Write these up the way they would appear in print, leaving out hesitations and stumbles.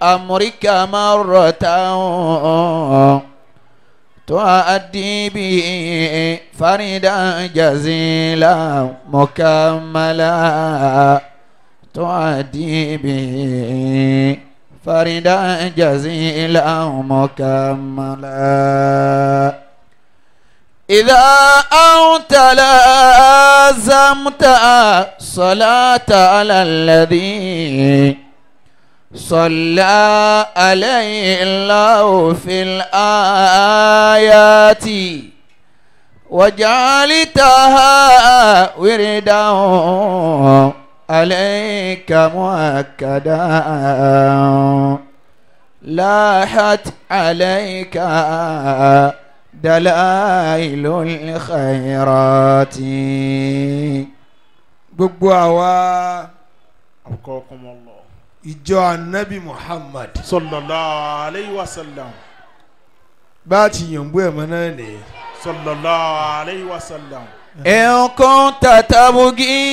أمرك مرة تؤدي به فردا جزيلا مكملا تؤدي به فردا جزيلا مكملا إذا أنت لازمت صلاة على الذي صلى عليه الله في الآيات وجعلتها وردا عليك مؤكدا لاحت عليك دلائل الخيرات. gbogbo àwa Akramakumullah. ìjọ anabi Muhammad Sallallahu alayhi wa sallam. bá a ti yànbó ẹ̀ mọ́ náà nìyẹn. Sallallahu alayhi wa sallam. إن كنت تبغي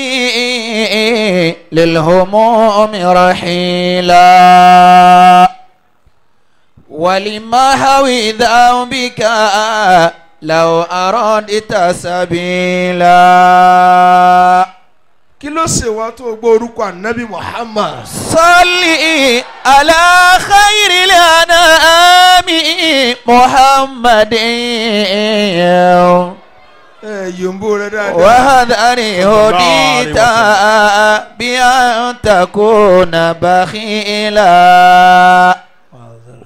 للهموم رحيلا ولمحو ذنبك لو أردت سبيلا. kí ló ṣe wá tó gbọ́ orúkọ anabi Muhammad. صلي على خير الأنام محمد yòǹbó rẹ dáadáa. وهذر هديت بأن تكون بخيلا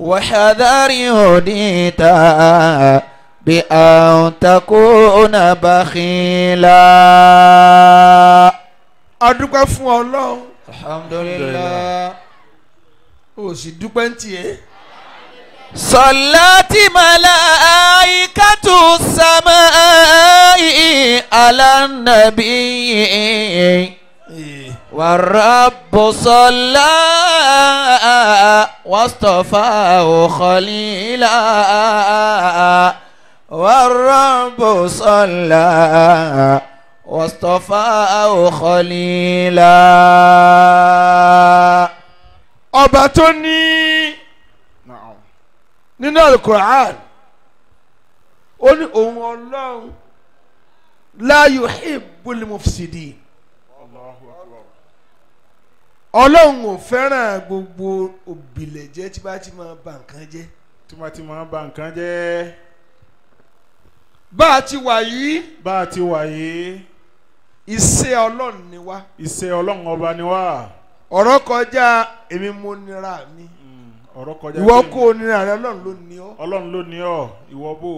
وحذر هديت بأن تكون بخيلا. a dúpẹ́ fún Ọlọ́run. الحمد لله. o sì dúpẹ́ ń tiẹ̀. صلت ملائكة السماء على النبي والرب صلى واصطفاه خليلا والرب صلى واصطفاه خليلا. ọba tó ní nínú alukur'an ó ní òun Ọlọ́run la yuhibbul mufsidin. Ọlọ́run ò fẹ́ràn gbogbo òbílẹ̀jẹ́ tí bá ti máa ba nǹkan jẹ́. Tí ma ti máa ba nǹkan jẹ́. bá a ti wà yìí. Bá a ti wà yìí. Iṣẹ́ Ọlọ́run ni wá. Iṣẹ́ Ọlọ́run ọba ni wá. ọ̀rọ̀ kọjá èmi mo nira mi. Ọ̀rọ̀ kọjá ìwọ kò nira rẹ Ọlọ́run ló ní ọ. Ọlọ́run ló ní ọ ìwọ bò.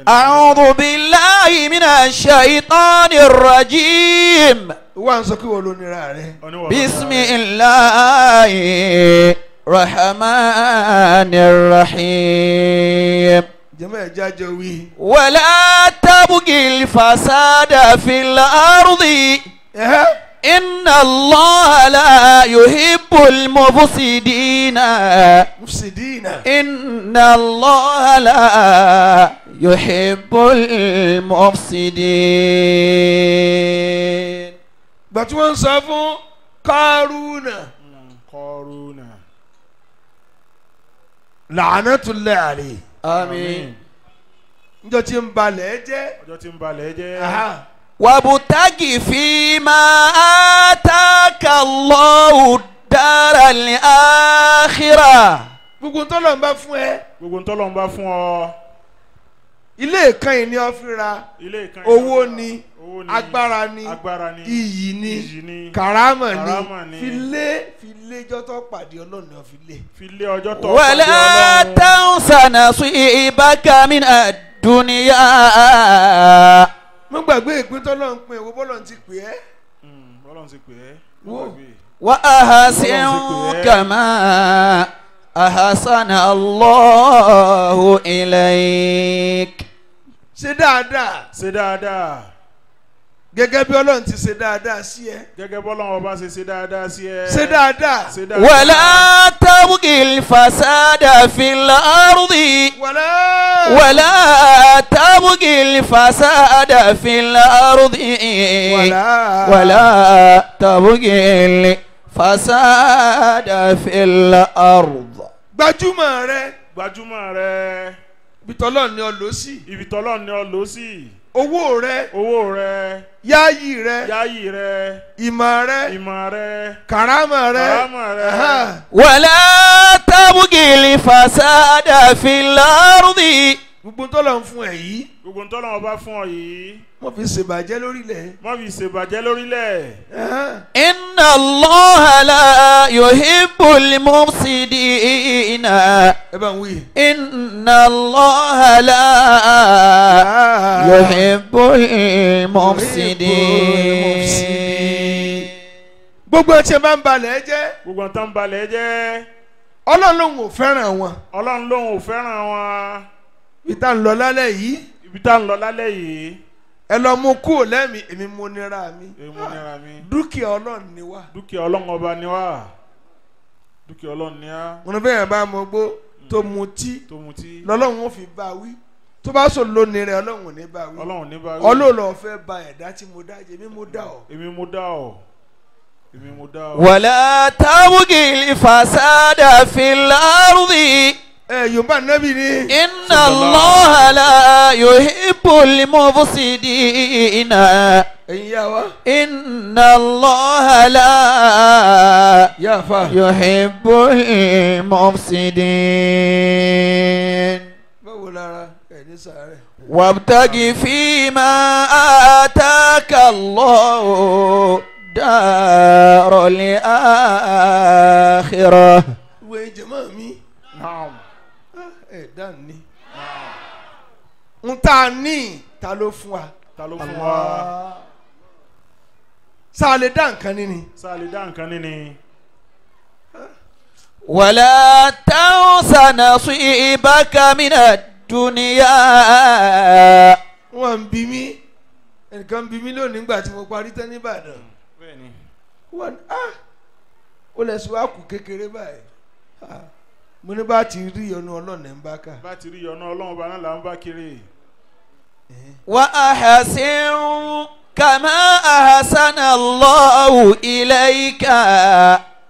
أعوذ بالله من الشيطان الرجيم. ìwọ à ń sọ kí wọ́n ló nira rẹ. بسم الله الرحمن الرحيم. jẹ́mọ̀ ẹ̀ jájọ wí. ولا تبغي الفساد في الأرض إن الله لا يحب المفسدين. إن الله لا يحب المفسدين. gbàtí wọ́n ń sọ fún Kárúnà. la'natullahi alayhi. آمين. njọ́ tí ń balẹ̀ jẹ́. ọjọ́ tí ń balẹ̀ jẹ́. وابتغ فيما آتاك الله الدار الآخرة. gbogbo ntọ́lọ̀ ń bá fún ẹ. gbogbo ntọ́lọ̀ ń bá fún ọ. ilé ìkan yìí ni ọ fi ra. owó ni agbára ni iyì ni karama ni filé jọ́tọ̀ pàdé Ọlọ́run ni ọ filé. filé ọjọ́ tó pàdé Ọlọ́run. ولا تنس نصيبك من الدنيا. mo gbàgbé ìpín tọ́lọ̀ ń pín owó bọ́lọ̀ ti pè é. bọ́lọ̀ ti pè é. وأحسن كما أحسن الله إليك. ṣe dáadáa. ṣe dáadáa. gẹ́gẹ́ bí Ọlọ́run ti ṣe dáadáa sí ẹ. gẹ́gẹ́ bí Ọlọ́run ọba ṣe dáadáa sí ẹ. ṣe dáadáa. ولا تبغي الفساد في الأرض. ولا تبغي الفساد في الأرض. ولا تبغي fasada fil ard. gbajúmọ̀ rẹ. gbajúmọ̀ rẹ. ibi tọ́lọ́ ni ọ lò sí. ibi tọ́lọ́ ni ọ lò sí. owó rẹ. owó rẹ. yáyì rẹ. yáyì rẹ. ìmọ̀ rẹ. ìmọ̀ rẹ. kàrámà rẹ. kàrámà rẹ. wala tabghil fasada fil ardi. gbogbo tọ́lọ̀ ń fún ẹ yìí. gbogbo tọ́lọ̀ ọba fún ọ yìí. wọ́n fi ṣèbàjẹ́ lórílẹ̀. wọ́n fi ṣèbàjẹ́ lórílẹ̀. inna Allaha la yuhibbul mufsidina. ẹ bá ń wí. inna Allaha la yuhibbul mufsidin. gbogbo ẹ̀ tí ẹ bá ń balẹ̀ jẹ́. gbogbo ẹ̀ tó ń balẹ̀ jẹ́. ọlọ́run lòun ò fẹ́ràn wọn. ọlọ́run lòun ò fẹ́ràn wọn. ibi tá ń lọ lálẹ́ yìí. ibi tá ń lọ lálẹ́ yìí. ẹ lọ mú kúrò lẹ́mìí èmi mo nira mi. èmi mo nira mi. dúkìá ọlọ́run ni wá. dúkìá ọlọ́run ọba ni wá. dúkìá ọlọ́run ni á. wọn bẹ́ẹ̀ bá mọ gbó tó mutí. tó mutí. lọ́lọ́run ó fi bá wí. tó bá sọ lónìí rẹ ọlọ́run ò ní bá wí. ọlọ́run ò ní bá wí. ọlọ́run fẹ́ ba ẹ̀dá tí mo dá jẹ́ èmi mo dá ọ. èmi mo dá ọ. èmi mo dá ọ. wala tabghil fasada fil ardi. yorùbá nẹ́bí ni. inna Allaha la yuhibbul mufsidina. ẹ̀yin yá wa. inna Allaha la yuhibbul mufsidin. báwo lára ẹ̀ ní sàárẹ̀. wabtaghi fima ataka Allahu daral akhirah. ìwé jẹ̀mọ́ mi. naam. dán ní. n ta ní ta ló fún wa. ta ló fún wa. sáà lè dá nǹkan ní ni. sáà lè dá nǹkan ní ni. wala tansa nasibaka minad dunya. wọ́n ń bi mí ẹnìkan ń bi mí lónìí nígbà tí mo parí tán ní Ìbàdàn. bẹ́ẹ̀ni. wọ́n ó lẹ̀ sí wa kù kékeré báyìí. mo ní bá ti rí ọ̀nà ọlọ́ọ̀nà ń bá ká. bá ti rí ọ̀nà ọlọ́run bá náà là ń bá kiri. wa ahsin kama ahsana Allahu ilayka.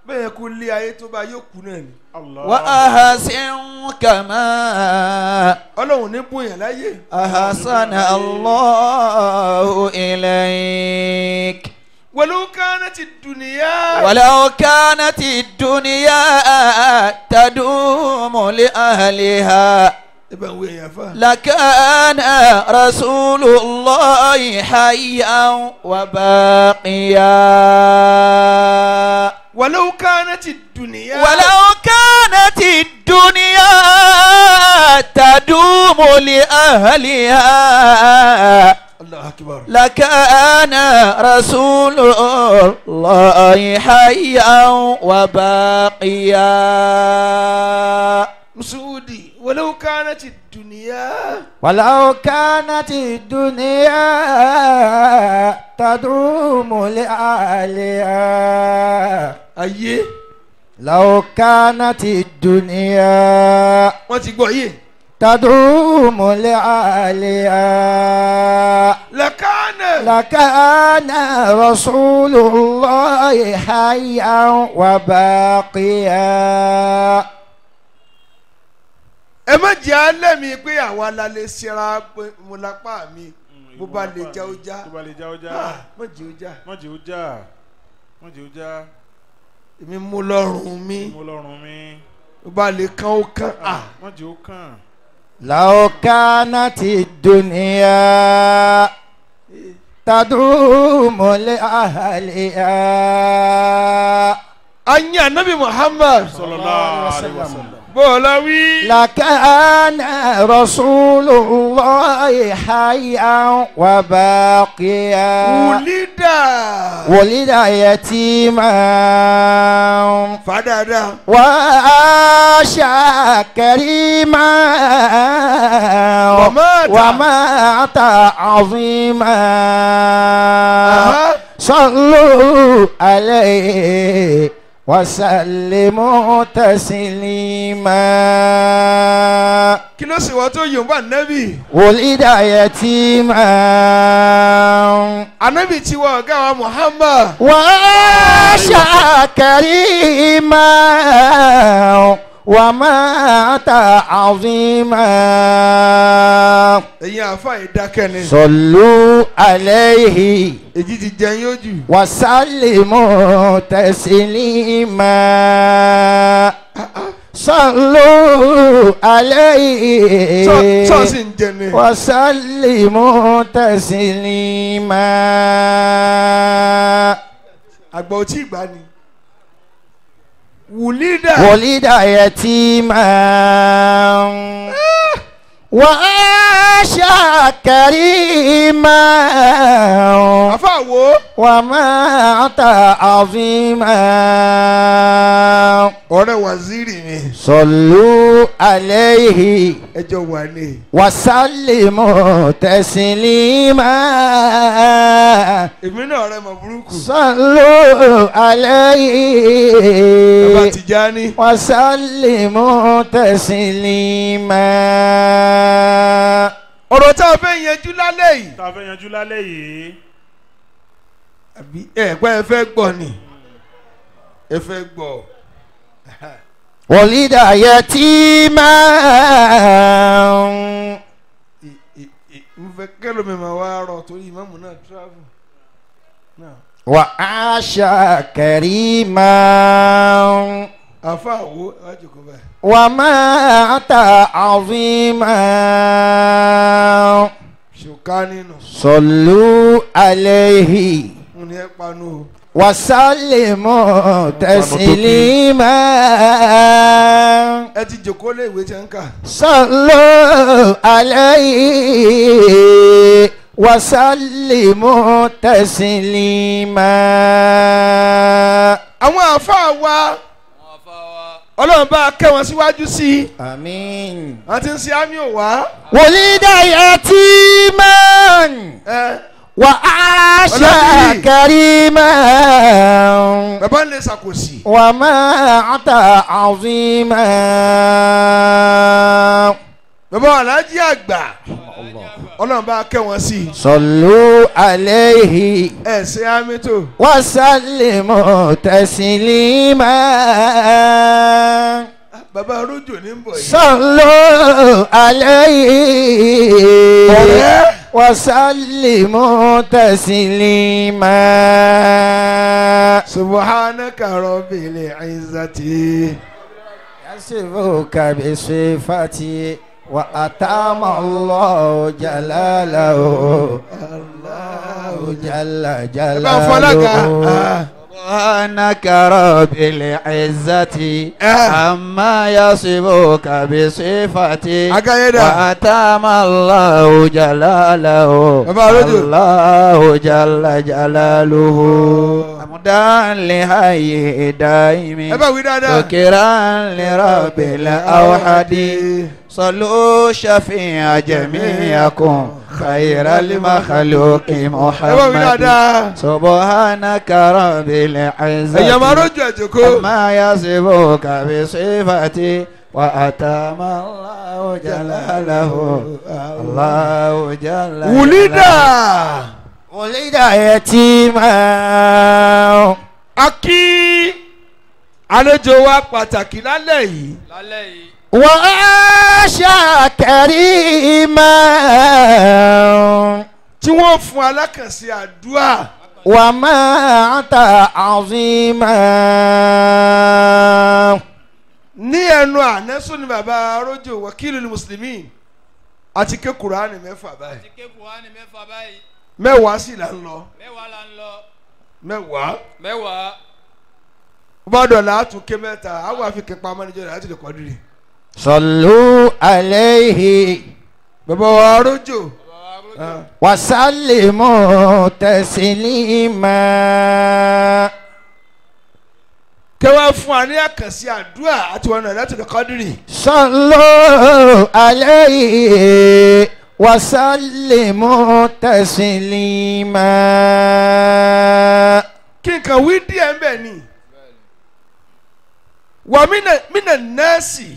bẹ́ẹ̀ kú lé ayé tó bá yóò kú náà ni. wa ahsin kama. ọlọ́run ní bóyá láyé. ahsana Allahu ilayka. ولو كانت الدنيا تدوم لأهلها لكان رسول الله حيا وباقيا. ولو كانت الدنيا تدوم لأهلها الله أكبر لكان رسول الله حيا وباقيا. مسعودي ولو كانت الدنيا تدوم لأهلها أيه لو كانت الدنيا تدوم لعاليها لكان رسول الله حيا وباقيا. ẹ má jẹ́ alẹ́ mi pé àwa la lè ṣera mo lápá mi bó bá lè já ó já. tó bá lè já ó já. má jẹ́ ó já. má jẹ́ ó já. má jẹ́ ó já. èmi mú lọ́rùn mi. mú lọ́rùn mi. bó bá lè kán ó kán. má jẹ́ ó kán. لو كانت الدنيا تدوم لأهلها. أني النبي محمد صلى الله عليه وسلم بولوي لكان رسول الله حيا وباقيا. ولد يتيما فدادا وعاش كريما ومات عظيما. صلوا عليه وسلموا تسليما. kí ló sì wá tó Yorùbá nẹ́bì. ولد يتيما Ànábì tí wọ́n ọ̀gá wa Muhammad. وعاش كريما ومات عظيما. Ẹ̀yin àfa ìdákẹ́ ni. صلوا عليه Èjì ti jẹ yín ojú. وسلموا تسليما. صلوا عليه Sọ́ọ̀sì ń jẹ ni. وسلموا تسليما. Àgbà ò tí ì gbà ni. Wùlídà. ولد يتيما وعاش كريما Àfa wo. ومات عظيما. Ọ̀rẹ́ waziri mi. صلوا عليه Ẹjọ́ wà ní. وسلموا تسليما. Èmi náà ọ̀rẹ́ mọ̀ burúkú. صلوا عليه Bàbá Tijani. وسلموا تسليما. Ọ̀rọ̀ tá a fẹ́ yanjú lálẹ́ yìí. tá a fẹ́ yanjú lálẹ́ yìí. Àbí ẹ̀gbọ́n ẹ fẹ́ gbọ́ ni. Ẹ fẹ́ gbọ́. ولد يتيما. Mo fẹ́ kẹ́lò mi máa wá rọ̀ torí ìmáàmù náà travel. وعاش كريما. Àfa wo wájú kò báyìí. ومات عظيما. Ṣùkà nínú. صلوا عليه Mo ní ẹ panu o. وسلموا تسليما. Ẹ ti jòkó lé ìwé tí ń kà. صلوا عليه وسلموا تسليما. Àwọn àfa wa. Ọlọ́run bá kẹ́ wọn síwájú sí i. آمين. Wọ́n ti ń ṣe àmì òwá. ولد يتيما وعاش كريما Bàbá ń lè ṣàkóso. ومات عظيما. Bàbá Aláàjì àgbà. Ọlọ́run bá kẹ́ wọn sí i. صلوا عليه Ẹ ṣe àmì tó. وسلموا تسليما. Bàbá Rójò ní ń bọ̀ yìí. صلوا عليه Ọ̀rẹ́. وسلموا تسليما. Subhanaka rabbil izzati. يصفك بصفتي وأتم الله جلاله. الله جل جلاله. سبحانك رب العزة عما يصفك بصفتي وأتم الله جلاله. الله جل جلاله. حمدا لحي دائم ذكرا لرب الأوحد. صلوا شفيع جميعكم خير المخلوق محمد. سبحانك رب العزة عما يصفك بصفتي وأتم الله جلاله. الله جل ولد يتيما. Akí àlejò wa pàtàkì lálẹ́ yìí. وعاش كريما. Tí wọ́n fún alákànṣe àdúrà. ومات عظيما. Ní ẹnu ànẹ́sùn ni bàbá Rójò Wakilul Muslimin àti ké Kùránì mẹ́fà báyìí. Mẹ́wàá sì là ń lọ. Mẹ́wàá. Bọ́dọ̀ là á tún ké mẹ́ta. Àwọn àfikẹ́ pamọ́ níjọ́ láti lè kọ́dúrì. صلوا عليه Bàbá wa Rójò. وسلموا تسليما. Kẹwàá fún wa ní àkànṣe àdúrà àti wọn náà láti lè kọ́dúrì. صلوا عليه وسلموا تسليما. Kí n kàn wí díẹ̀ ń bẹ̀ ni. Wà mínà nẹ́ẹ̀sì.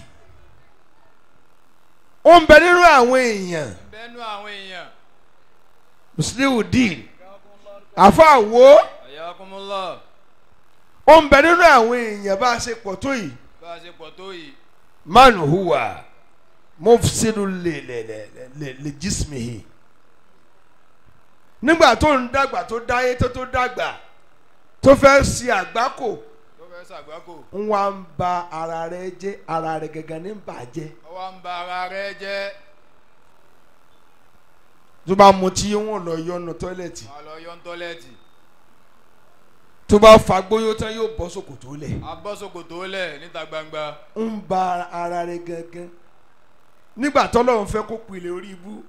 Ó ń bẹ nínú àwọn èèyàn. Muslimu dín. àfa wo ayakumullah ó ń bẹ nínú àwọn èèyàn bá a ṣe pọ̀ tó yìí man huwa mufsidu li jismihi nígbà tó ń dàgbà tó dáyé tó dàgbà tó fẹ́ ṣe àgbákò ń wá ń ba ara rẹ̀ jẹ́ ara rẹ̀ gẹ́gẹ́ ní bàjẹ́. wá ń ba ara rẹ̀ jẹ́. tó bá mutí wọn lọ yọnu tọ́lẹ̀tì. wọ́n lọ yọ tọ́lẹ̀tì. tó bá fagbóyó tán yóò bọ́ ṣòkòtò lẹ̀. a bọ́ ṣòkòtò lẹ̀ níta gbangba. ń ba ara rẹ̀ gẹ́gẹ́ nígbà tọ́lọ́run fẹ́ kó pilẹ̀ orí ibú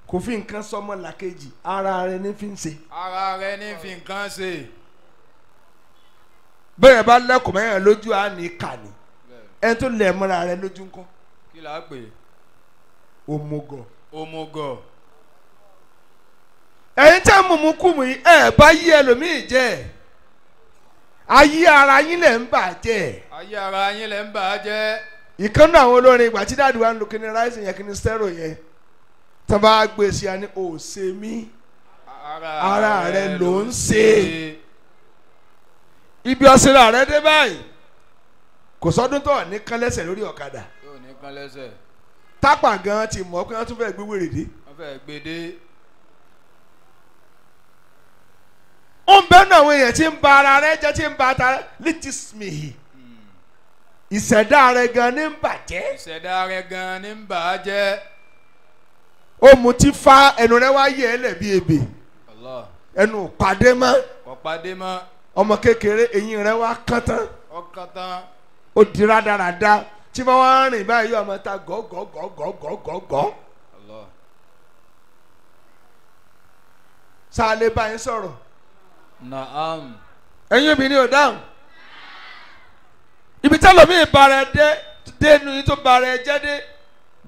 kò fi nǹkan sọmọ làkejì ara rẹ̀ ní fi ń ṣe. ara rẹ̀ ní fi nǹkan ṣe. bẹ́ẹ̀ bá lẹ́kọ̀ọ́ mẹ́rin lójú á ní kà ní ẹni tó lẹ̀ mọ́ra rẹ̀ lójú ńkọ́. kí la pè. òmùgọ̀. òmùgọ̀. ẹ̀yin tẹ́ mùmú kùmù yìí ẹ̀ bá yí ẹlòmíì jẹ́ ayé ara yín lẹ̀ ń bà jẹ́. ayé ara yín lẹ̀ ń bà jẹ́. ìkànnì àwọn olórin ìgbà tí dáàdì wa ń lo kíni ráìsì yẹn kíni stẹ́rò yẹn tó bá gbé sí i ní ò ṣe mí ara rẹ ló ń ṣe ibi ọ̀sẹ̀rẹ̀ rẹ dé báyìí kò sọ́dún tó ní kán lẹ́sẹ̀ lórí ọ̀kadà yóò ní kán lẹ́sẹ̀ tápà gan ti mọ̀ pé wọ́n tún fẹ́ gbé wèrè dé. wọ́n fẹ́ gbé dé. ó ń bẹ́ẹ̀ náà àwọn èèyàn tí ń ba ara rẹ jẹ́ tí ń ba ata létí smihi ìṣẹ̀dá rẹ gan ní ń bàjẹ́. ìṣẹ̀dá rẹ gan ní ń bàjẹ́. ó mutí fa ẹnu rẹ wá yẹ ẹ lẹ̀ bí ebè ẹnu pàdé mọ́. kò pàdé mọ́. ọmọ kékeré eyín rẹ wá kán tán. ọkàn tán. ó di rádaràda tí wọ́n wá rìn báyìí ọmọ ta gọ́gọ́gọ́gọ́gọ́gọ́. sáálé báyìí sọ̀rọ̀. naam. ẹ̀yin obìnrin ò dáhùn. ibi tẹ́lọ̀ mi ìbára ẹ dénú yìí tó bára ẹ jẹ́ dé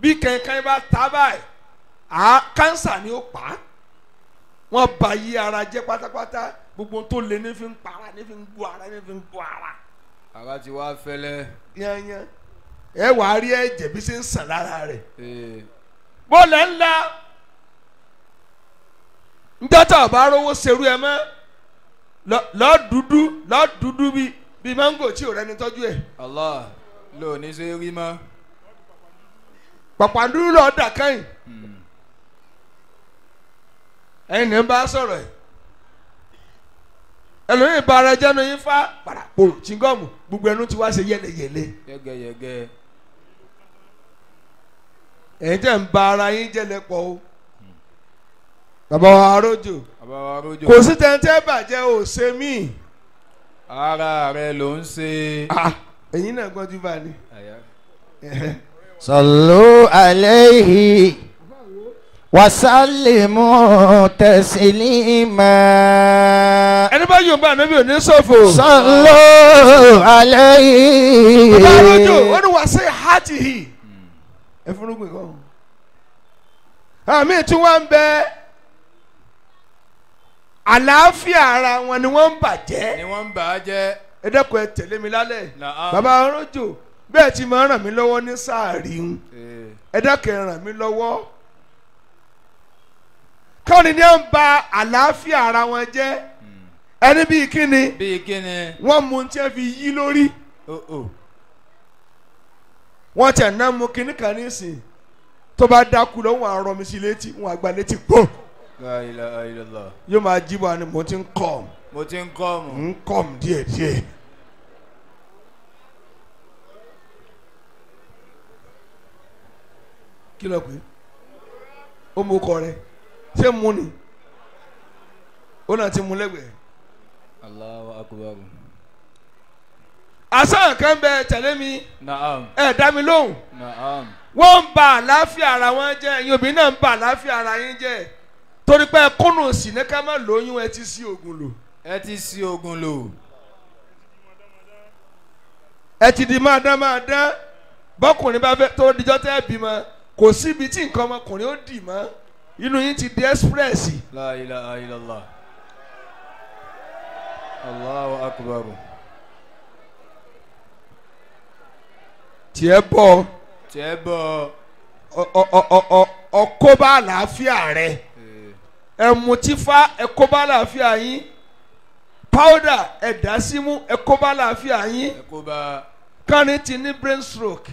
bí kẹ̀kẹ́ bá ta báyìí kánsà ni ó pa á. wọ́n bà yí ara jẹ́ pátápátá gbogbo tó lé ní fi ń para ní fi ń gbó ara ní fi ń gbó ara. ara ti wá fẹ́lẹ́. yányán ẹ wà á rí ẹ̀jẹ̀ bí ṣe ń sàn lára rẹ̀. bọ́ọ̀lù ńlá ńdọ́tà ọ̀bá rówó ṣerú ẹ mọ́ lọ́ọ́ dúdú bíi máńgò tí ò rẹni tọ́jú ẹ̀. Allah ló ní ṣe rí mọ́. pàpàdúró lọ́ọ́ dà káyìn. ẹ̀yin ní bá sọ̀rọ̀ ẹ̀ ẹlòmíì bá ara jẹ́nu yín fá parapò chingọ́ọ̀mù gbogbo ẹnu tí wá ṣe yẹlẹyẹlẹ. yẹgẹyẹgẹ. ẹ̀yin tẹ̀ ń ba ara yín jẹ́ lẹ́pọ̀ o. bàbá wa arójò kò sí tẹ́ntẹ́ bàjẹ́ ò ṣe mí. ara rẹ ló ń ṣe. ẹ̀yin náà gbọ́dọ̀ bá ní. sallu alayhi wasallimu taslima. ẹni bá yóò bá ànábì òní ṣòfò. sallu alayhi. bàbá arójò ó ní wàá ṣe hàtì hì. ẹ fúnrúgbìn kan. àmì tí wọ́n ń bẹ àlàáfíà ara wọn ni wọ́n ń bàjẹ́. ni wọ́n ń bàjẹ́. ẹ dẹ́kun ẹ tẹ̀lé mi lálẹ́. bàbá arójò bẹ́ẹ̀ tí máa ràn mí lọ́wọ́ ní sáàrí ń ẹ dẹ́kun ẹ ràn mí lọ́wọ́. kọ́ni ni ẹ ń ba àlàáfíà ara wọn jẹ́ ẹni bíi kíni. bíi kíni. wọ́n mú tí wọ́n fi yí lórí. wọ́n tẹ̀ náà mú kíní kan nísìn tó bá dákú lọ wọn àrọ mi sí létí wọn àgbà létí pọ̀. La ilaha illallah. yóò máa jí wa ni mo ti ń kọ́ mo ti ń kọ́ mu. ń kọ́ mu díẹ̀díẹ̀. kí ló pé ó mú kọ rẹ ṣé mu ni ó náà ti mú lẹ́gbẹ̀ẹ́. Allahu akbar. àṣà kan bẹ tẹ̀lé mi. Naam. ẹ dá mi lóhùn. Naam. wọ́n ń ba àlàáfíà ara wọn jẹ́ ẹ̀yin obìnrin náà ń ba àlàáfíà ara yín jẹ́ torí pé kúnnù sí ní ká má lóyún ẹ ti sí oògùn lò. ẹ ti sí oògùn lò. ẹ ti di máa dán bọ́kùnrin bá fẹ́ tó dijọ́ tẹ́ bímọ kò síbi tí nǹkan ọmọkùnrin ó dì mọ́ inú yín ti di express. La ilaha illallah. Allahu akbar. tiẹ̀ bọ̀ tiẹ̀ bọ̀ ọkọ bá àlàáfíà rẹ ẹ̀mùtífá ẹ̀kọ́ bá láàfíà yín powder ẹ̀dá símú ẹ̀kọ́ bá láàfíà yín kánì ti ní brain stroke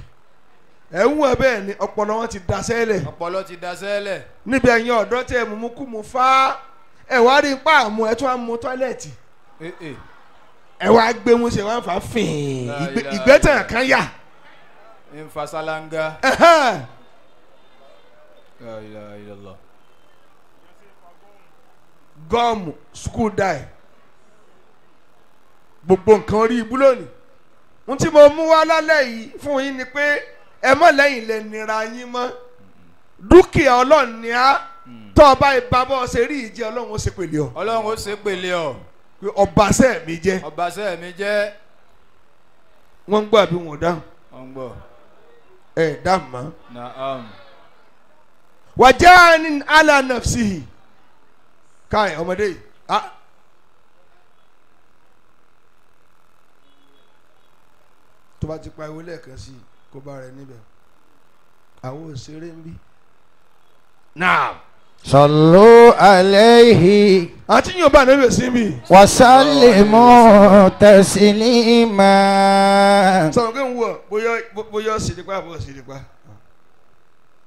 ẹ̀wọ̀n bẹ́ẹ̀ ni ọpọlọ wọn ti daṣẹ́lẹ̀ ọpọlọ ti daṣẹ́lẹ̀ níbi ẹ̀yin ọ̀dọ́ tẹ̀ mú kú mu fá ẹ̀ wá rí ipá àmú ẹ̀ tún á mú tọ́ílẹ̀tì ẹ̀ wá gbé mu ṣe wọ́n fà fìn ìgbẹ́tàn kan yà. nfasalanga. La ilaha illallah. Gọ́ọ̀mù school die gbogbo nǹkan orí ibú lónìí n tí mo mú wá lálẹ́ yìí fún yín ni pé ẹ mọ̀ lẹ́yìn lẹ nira yín mọ́ dúkìá ọlọ́run ni á tọ́ ọba ìbábọ̀ ṣe rí ìjẹ́ ọlọ́run ó ṣe pèlè ọ. ọlọ́run ó ṣe pèlè ọ. ọbaṣẹ́ mi jẹ́. ọbaṣẹ́ mi jẹ́. wọ́n ń gbọ́ àbí wọn ò dáhùn. wọ́n ń gbọ́. ẹ dáhùn mọ́. Naam. wàjáàní ala nafsihi káì ọmọdé yìí tó bá ti pa ìwé lẹ́ẹ̀kan sí i kó bá rẹ níbẹ̀ àwọn òṣèré ń bí. Naam. Sallu alayhi. àti yóò bá níbẹ̀ sí mi. Wa sallimu taslima. sọ̀rọ̀ kí n wọ̀ bóyá sídìpá àbọ̀ sídìpá.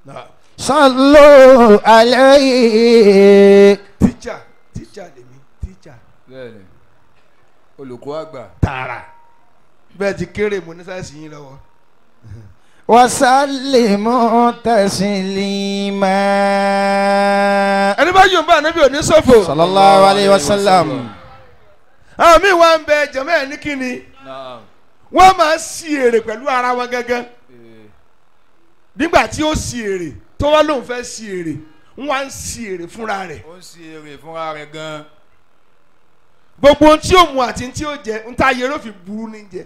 Naam. Sallu alayhi. tíjà lèmi tíjà. bẹ́ẹ̀ni olùkọ́ àgbà. tààrà bẹ́ẹ̀ ti kéré mo ní sáyẹ́sì yín lọ́wọ́. Wa sallimu taslima. ẹni bá yóò bá ànábì òní ṣòfò. Sallallahu alayhi wa sallam. àwọn míì wá ń bẹ jẹ̀mọ́ ẹ̀ ní kíni. wọ́n máa ń si èrè pẹ̀lú ara wọn gángan. nígbà tí ó si èrè tó wá lóun fẹ́ si èrè wọ́n á ń si èrè fúnra rẹ̀. ó ń si èrè fúnra rẹ̀ gan. gbogbo ohun tí ó mu àti tí ó jẹ ń ta yẹrẹ ó fi burú ní jẹ.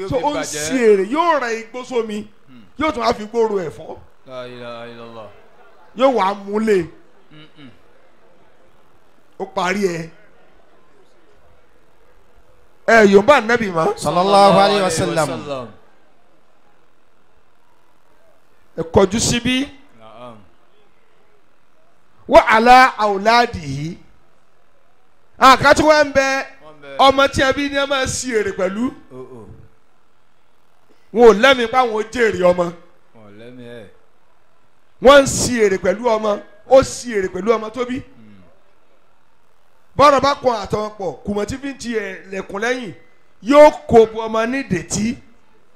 so ó ń si èrè yóò rẹ igbó sómi yóò tún á fi gbóòrò ẹ̀fọ́. La ilaha illallah. yóò wá múlẹ̀ ó parí ẹ yorùbá nàbì mọ́. Sallallahu alayhi wa sallam. ẹ kọjú síbí wa ala awladihi àkàtú wa ń bẹ ọmọ tí a bí ní ẹ máa si èrè pẹ̀lú wọn ò lẹ́mìí pa àwọn jèrè ọmọ wọ́n ń si èrè pẹ̀lú ọmọ ó si èrè pẹ̀lú ọmọ tó bí bọ́ọ̀rọ̀ bá kọ́ àtọ̀wọ́n pọ̀ kùmọ̀ tí fi ń ti lẹ̀kùn lẹ́yìn yóò kó bu ọmọ ní dètí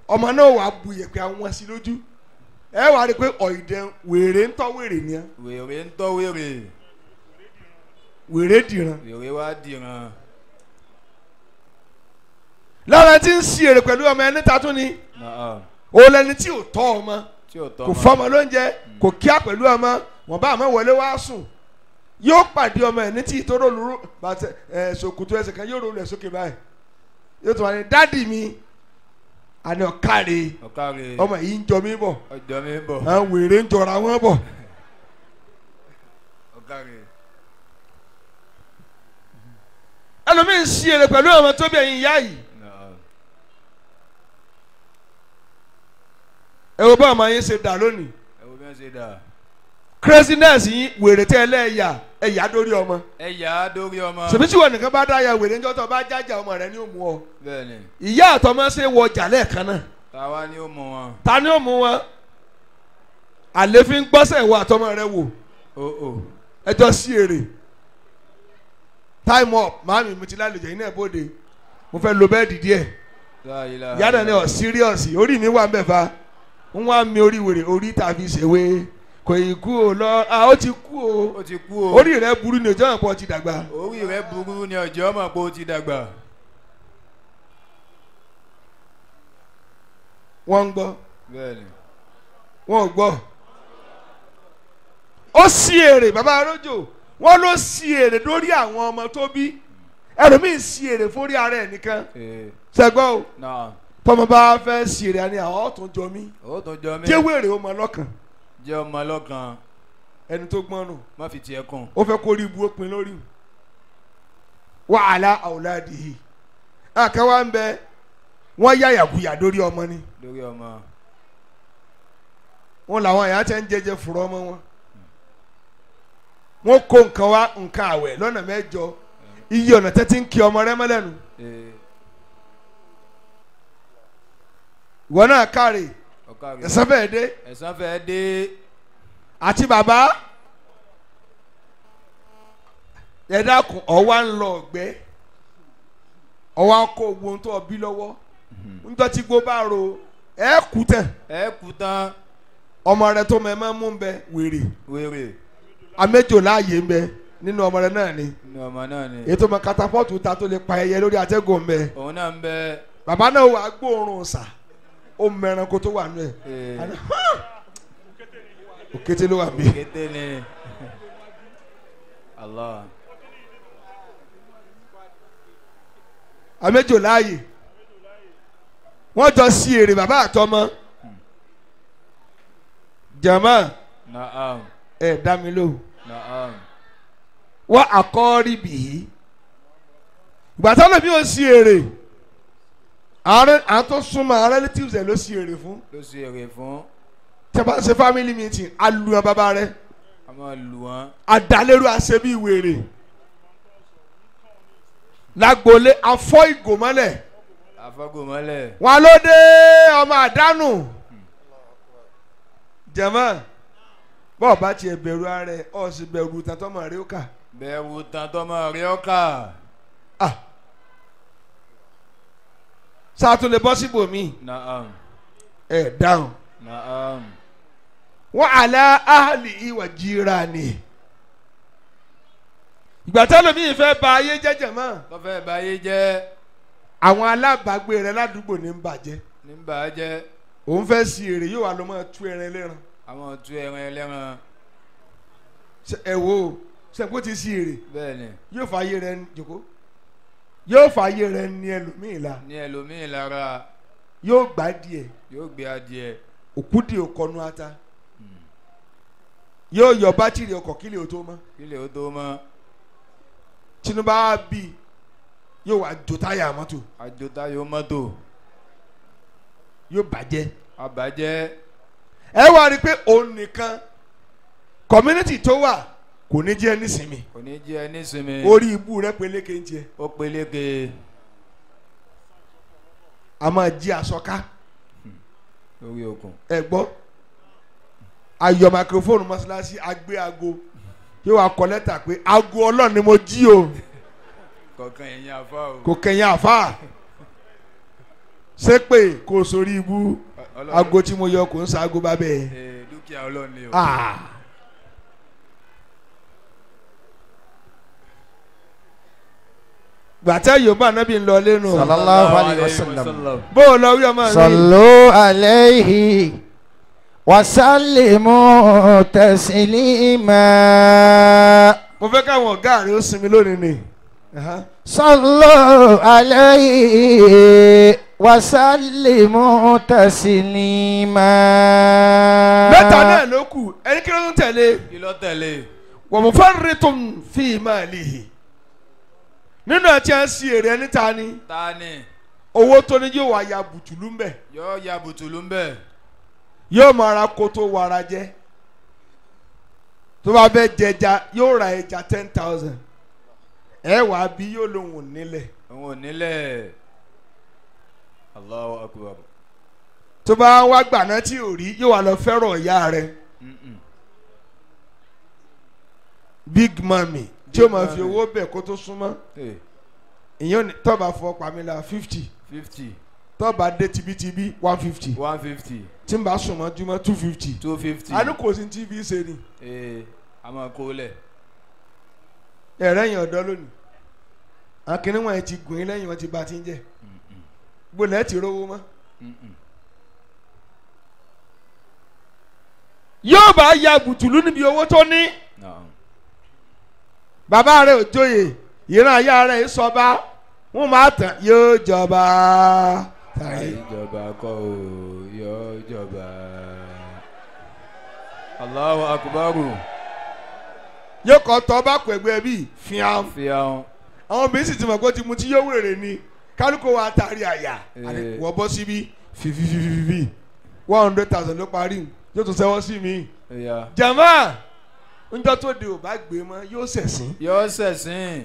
ọmọ náà wàá bu yẹ̀pẹ̀ àwọn sí lójú ẹ wàá rí i pé ọ̀ìdẹ wèrè ń tọ́ wèrè ni. wèrè ń tọ́ wèrè. wèrè dìran. wèrè wá dìran. lára tí ń si èrè pẹ̀lú ọmọ ẹni tatún ni òun lẹni tí ò tọ́ ọmọ kò fọmọ lóúnjẹ kò kíá pẹ̀lú ọmọ wọn bá àmọ́ wọlé wá sùn yóò pàdé ọmọ ẹni tí ìtòrò lóru bàtẹ ṣòkòtò ẹsẹ̀ kan yóò rọlẹ̀ sókè báyìí yóò tún wà ní dádì mi àní ọ̀kàrẹ̀ ọmọ yìí ń jọ mí bọ̀ àwọn wèrè ń jọra wọn bọ̀. ẹlòmíín sí èrè pẹ̀lú ọmọ tó bí ẹ̀yin ìyá yìí. ẹ wo bá ọmọ yín ṣe dà lónìí. craziness yín wèrè tẹ́ ẹ lẹ́ẹ̀yà ẹ̀yà dórí ọmọ. ẹ̀yà dórí ọmọ. ṣèbí tí wọn nìkan bá dá ya wèrè ńjọ́ tó bá jájà ọmọ rẹ ní òmù ọ. bẹ́ẹ̀ni. ìyá àtọmọ ṣe wọ ọjà lẹ́ẹ̀kan náà. tàwa ni ó mú wọn. ta ni ó mú wọn. àlefin gbọ́sẹ̀ wọ àtọmọ rẹ wò. ẹjọ́ sí èrè. time up màámi mo ti lálejò yín náà bóde mo fẹ́ lo bẹ́ẹ̀dì díẹ̀. ìyá náà ní ọ̀ serious orí mi wà ń bẹ̀ fa ń wá mi orí wèrè orí tàbí ṣèwé kò ì kú o lọ ó ti kú o ó ti kú o orí rẹ burú ni ọjọ́ àpọ̀ ti dàgbà. orí rẹ burú ni ọjọ́ àpọ̀ ti dàgbà. wọ́n ń gbọ́ bẹ́ẹ̀ni wọ́n ò gbọ́ ó sí èrè bàbá arójò wọ́n ló sí èrè lórí àwọn ọmọ tó bí ẹlòmíì sí èrè fórí ara ẹ̀ nìkan ṣẹgbọ́ o tọmọ bá fẹ́ sí èrè àní àwọn ọ̀tún jọ mí jẹ́ wèrè ó mọ lọ́kàn jẹ́ ọmọ lọ́kàn ẹni tó gbọ́n nù má fi tiẹ̀ kàn ó fẹ́ kó rí ibu ó pin lórí wa ala awladihi àkàwá ń bẹ wọ́n yá yàgùyà lórí ọmọ ni lórí ọmọ wọn làwọn àyà tẹ́ ń jẹjẹ fúrọ́ ọmọ wọn wọ́n kó nǹkan wá nǹkan àwẹ̀ lọ́nà mẹ́jọ iye ọ̀nà tẹ́tí ń kí ọmọ rẹ mọ́lẹ́nu. ìwọ náà káre ẹ̀san fẹ́ẹ́ dé. ẹ̀san fẹ́ẹ́ dé. àti bàbá ẹ dákun ọwọ́ ń lọ ọ̀gbẹ́ ọwọ́ akọ ogun tó bí lọ́wọ́ ńjọ́ tí gbó bá ro ẹ kú tán. ẹ kú tán. ọmọ rẹ tó mẹ máa mú ń bẹ wèrè. wèrè. àmẹjọ láàyè ń bẹ nínú ọmọ rẹ náà ni. nínú ọmọ náà ni. ètò ọmọ katapọ́ọ̀tù ta tó lè pa ẹyẹ lórí atẹ́gùn ń bẹ. òun náà ń bẹ. bàbá náà wà gbóòórùn ọ̀sà ó mẹ́ran kó tó wà nù ẹ̀. òkété ló wà bí. òkété ni. Allah. àmẹjọ láàyè wọ́n jọ sí èrè bàbá àtọmọ. jama. Naam. ẹ dá mi lóhùn. Naam. wọ́n àkọ́rí bì í. ìgbà táwọn bí ó sí èrè àwọn tó súnmọ́ àwọn relatives ẹ̀ ló sí èrè fún. ló sí èrè fún. tẹ́ bá ṣe family meeting aluyan bàbá rẹ̀. a máa lù wọ́n. àdàlérò àṣebí wèrè. lágbolé afọ́ ìgò mọ́lẹ̀. afọ́gò mọ́lẹ̀. wọn ló dé ọmọ àdánù. jẹ̀mọ́ bọ́ọ̀ bá tiẹ̀ bẹ̀rù ara ẹ̀ ọ̀ sì bẹ̀rù tàtọ́mọ̀ rẹ̀ ó kà. bẹ̀rù tàtọ́mọ̀ rẹ̀ ó kà. sáà tó lè bọ́ síbò mí. Naam. ẹ̀ dáhùn. Naam. wọ́n àlá áhàlì ìwà jíra ni. ìgbà tẹ́lẹ̀ mi fẹ́ ba ayé jẹ́ jẹ̀mọ́. tó fẹ́ ba ayé jẹ́. àwọn alábàágbé rẹ̀ ládùúgbò ní ń bàjẹ́. ní ń bàjẹ́. òun fẹ́ sí èrè yóò wá lọ mọ́ tú ẹran ẹlẹ́ran. àwọn tú ẹran ẹlẹ́ran. ẹ wo sẹ́kó ti sí èrè. bẹ́ẹ̀ni. yóò fa ayé rẹ̀ jòkó. yóò fa ayé rẹ̀ ní ẹlòmíì la. ní ẹlòmíì lára. yóò gbá díẹ̀. yóò gbé adìẹ. òkúdi òkọnu ata. yóò yọ bátìrì ọkọ̀ kílẹ̀ ó tó mọ́. kílẹ̀ ó tó mọ́. tinubu á bí yóò wá jó táyà mọ́tò. àjò táyà mọ́tò. yóò bàjẹ́. àbàjẹ́. ẹ wá rí i pé òun nìkan community tó wà kò ní jẹ́ nísìmí. kò ní jẹ́ nísìmí. orí ibú rẹ peléke ń jẹ. ó peléke. a máa jí aṣọ ká. lórí okùn. ẹ gbọ́ ayọ̀ microphone mọ́ṣáláṣí agbé aago yóò wá kọ lẹ́tà pé aago ọlọ́run ni mo jí o. kọ̀ọ̀kan ẹ̀yìn àfa o. kò kẹ̀yìn àfa. ṣé pé kò sórí ibú aago tí mo yọ kò ń sa aago bá bẹ́ẹ̀. dúkìá ọlọ́run ni o. gbàtẹ́ yorùbá anábì ń lọ lẹ́nu. sallallahu alayhi wa sallam. bó o lọ wí ọmọ mi. sallu alayhi wa sallimu taslima. mo fẹ́ káwọn ọ̀gá rẹ̀ ó sinmi lónìí ni. sallu alayhi wa sallimu taslima. mẹ́ta náà ló kù ẹni kí ló ń tẹ̀lé. kí ló tẹ̀lé. wa mufarritun fi malihi. nínú àti à ń si èrè ẹni ta ni. ta ni. owó tó ní yóò wá ya bùtùlù ń bẹ̀. yóò ya bùtùlù ń bẹ̀. yóò máa ra kótó wàrà jẹ. tó bá fẹ́ jẹja yóò ra ẹja 10,000. ẹ wàá bí yóò lóhùn nílẹ̀. òun ò nílẹ̀. Allahu akbar. tó bá wá gbàná tí ò rí yóò wá lọ fẹ́ràn ìyá rẹ̀. big mami tí o máa fi owó bẹ̀ kó tó súnmọ́. ìyẹn tọ́ba fọ pamela 50. tọ́ba dé tibítibí 150. tí n bá súnmọ́ jùmọ̀ 250. a ní kò sí tv ṣe ni. a máa kó lẹ̀. ẹ̀rẹ́ yẹn ọ̀dọ́ lónìí akínní wọn ti gùn yín lẹ́yìn wọn ti bá ti ń jẹ́ gbọ́dọ̀ ti rówó mọ́. yóò bá ya bùtùlù níbi owó tó ní. bàbá rẹ̀ ò jóye ìran aya rẹ̀ sọba wọn máa tàn yóò jọba. ìjọba kọ́ o yóò jọba. Allahu akbaru. yóò kọ́ tọ́ bá pẹ̀gbẹ́ bíi fíàm. fíàm. àwọn obìnrin sì ti mọ̀ pé ti mu tí yóò wèrè ni kálukó wa tari àyà wọ́n bọ́ síbí fífífífífí 100,000 ló parí yóò tún sẹ́wọ́ sí mi. jama ńjọ́ tó de ò bá gbé mọ́ yóò ṣẹ̀sìn. yóò ṣẹ̀sìn.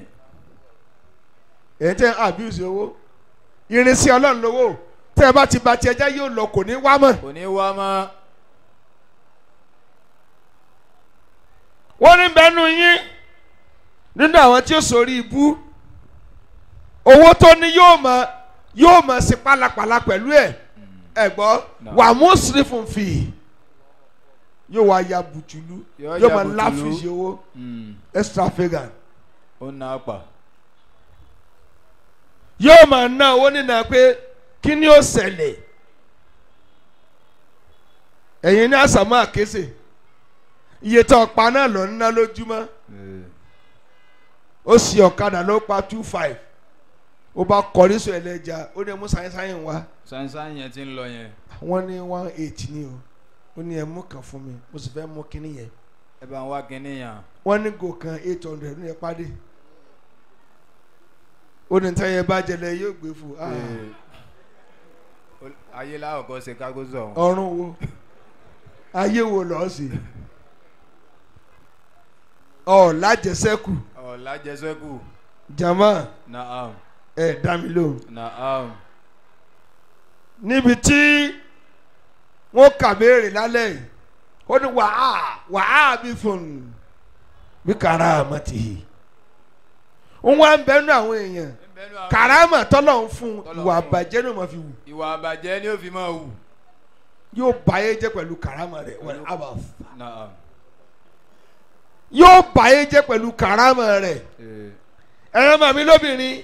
èyí tẹ́ abuse owó irinṣẹ́ ọlọ́run lówó tẹ́ ẹ bá ti ba tiẹ̀ jẹ́ yóò lọ kò ní wá mọ́. kò ní wá mọ́. wọ́n ní bẹ́nu yín nínú àwọn tí ó sórí ibú owó tó ní yóò mọ̀ sí pálapàla pẹ̀lú ẹ̀ gbọ́ wà mùsùlùmí fún fi yóò wá ya bùtùlù yóò mọ̀ láfíìsì owó extravagant. ó ná pa. yóò máa ná owó nínú pé kí ni ó ṣẹlẹ̀ ẹ̀yin ní àsàmú àkéṣe iye tó ọ̀pá náà lọ ná lójúmọ́ ó sì ọ̀kadà ló pa 25 ó bá kọrí sọ ẹlẹ́ja ó ní mú sáyẹ́nsáyẹ́ wá. sáyẹ́nsáyẹ́ yẹn ti ń lọ yẹn. wọ́n ní 18 ni o ó ní ẹ mú kan fún mi mo sì fẹ́ mú kinní yẹn. ẹ bá ń wá kinní yẹn. wọ́n ní gò kan 800 ní ẹ pàdé ó ní tẹ́yẹ bá jẹlẹ yóò gbé fún ayé láwọ̀ kọ́ ṣe kágó sọ̀. ọ̀run wo ayé wo lọ́ọ́ sí lájẹsẹ́kù. lájẹsẹ́kù. jama. naam. dá mi lóhùn. naam. níbi tí wọ́n kà béèrè lálẹ́ yìí ó ní wàá bí fún bí karamati wọ́n wá ń bẹ́nu àwọn èèyàn karama tọ́lọ̀ ń fún ìwà àbàjẹ́ ni ó máa fi wù. ìwà àbàjẹ́ ni ó fi máa wù. yóò báyé jẹ́ pẹ̀lú karama rẹ̀ wọ́n abà. naam. yóò báyé jẹ́ pẹ̀lú karama rẹ̀. ẹ̀rọ màmí lóbìnrin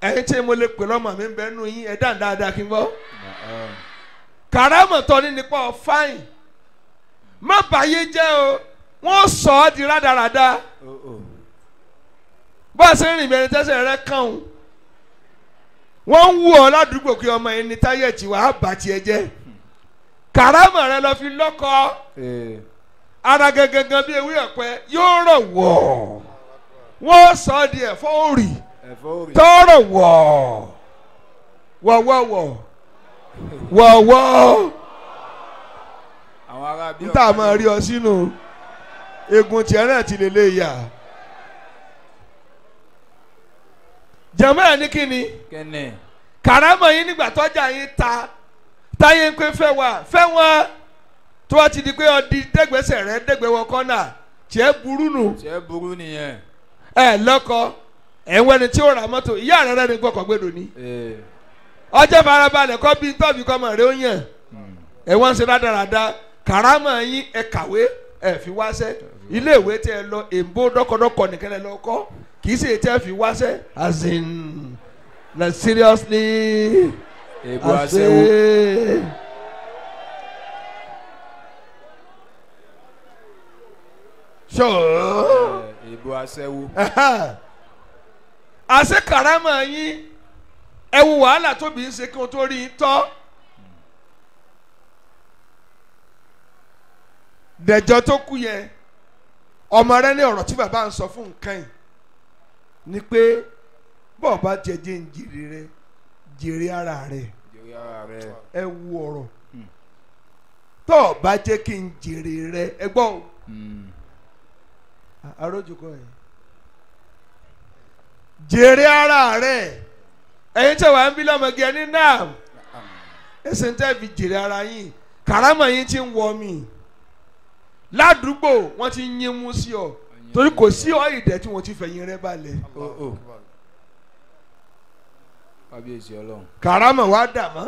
ẹ̀yin tí mo lè pè lọ́mọ mi ń bẹ́nu yín ẹ̀ dáhùn dáadáa kí n gbọ́. karama tọ́ ní nípa fáìn má báyé jẹ́ o wọ́n sọ ọ́ di rádaràda. bó a ṣe ń rìn bẹ́ẹ̀ ni tẹ́sẹ̀ rẹ kàn ó wọ́n ń wú ọ ládùúgbò kí ọmọ yẹn ní táyẹ̀ tí wàá bà tiẹ̀ jẹ́ karama rẹ lọ fi lọ́kọ ara gangan bí ewé ọ̀pẹ yóò rọ̀ wọ̀ wọ́n sọ ọ́ di ẹ̀fọ́ òrì tọ́rọ̀ wọ̀ wọ̀wọ̀wọ̀ wọ̀wọ̀ níta máa rí ọ sínú egun tiẹ̀ náà ti lè lè yà. jẹ̀mọ́ ẹ̀ ní kíni karama yín nígbà tọ́jà yín ta táyé ń pé fẹ́ wọn tó wá ti di pé ọdí dẹ́gbẹ́sẹ̀ rẹ dẹ́gbẹ́wọ kọ́nà tiẹ̀ burú nù. tiẹ̀ burú nìyẹn. lọ́kọ ẹ̀wọ́n ni tí ó ra mọ́tò ìyá rẹ̀ ní gbọ́kọ̀ gbẹ́dọ̀ ni. ọjọ́ farabalẹ̀ kọ́ bí tọ́bi kọ́mọ rẹ̀ ó yàn ẹ̀wọ́n ń ṣe rádaràda karama yín kàwé fi wáṣẹ́ ilé ìwé tẹ́ ẹ lọ èbó dọ́kọ̀dọ́kọ̀ nìkan ẹ lọ kọ́ kì í ṣe tẹ́ fi wáṣẹ́ as in like seriously. èbó aṣẹ́wó. sure. èbó aṣẹ́wó. àṣẹ karama yín ẹ wo wàhálà tóbi ń ṣe kí wọn tó rí i tọ́. dẹ̀jọ́ tó kú yẹn ọmọ rẹ ní ọ̀rọ̀ tí bàbá ń sọ fún nǹkan yìí ni pé bọ́ọ̀ bá jẹjẹ ń jèrè rẹ jèrè ara rẹ ẹ wu ọ̀rọ̀ tọ́ọ̀ bá jẹ́ kí n jèrè rẹ ẹ gbọ́ o arójúkọ yẹn jèrè ara rẹ ẹ̀yin tí wàá ń bí lọ́mọge ní náà ẹsẹ̀ ń tẹ́ fi jèrè ara yín karama yín ti ń wọ mi ládùúgbò wọ́n ti ń yín mú sí ọ torí kò sí ọ ìdẹ tí wọ́n ti fẹ̀yìn rẹ balẹ̀. kábíyèsí ọlọ́run. karama wa dà mọ́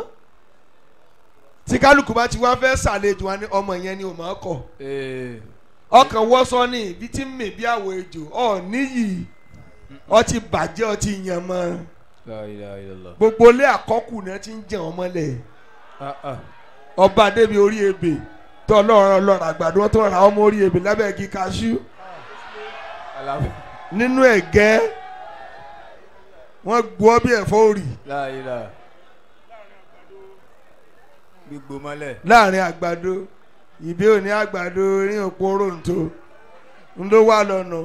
tí kálukú bá ti wá fẹ́ ṣàlejò wa ní ọmọ yẹn ni ò máa kọ̀ ọkàn wọ́sọ ní ibi tí ń mì bí àwọ̀ ejò ọ níyì ọ ti bàjẹ́ ọ ti yàn mọ́ gbogbo ilé àkọ́kù náà ti ń jẹ wọn mọ́lẹ̀ ọba débi orí ebè tó ọlọ́run àgbàdo wọn tó ra ọmọ orí ebè lábẹ́ igi kaṣú nínú ẹ̀gẹ́ wọ́n gbọ́ bí ẹ̀fọ́ òrì gbígbó mọ́lẹ̀ láàrin àgbàdo ìbí òní àgbàdo ní òpó ronto ń ló wà lọ́nà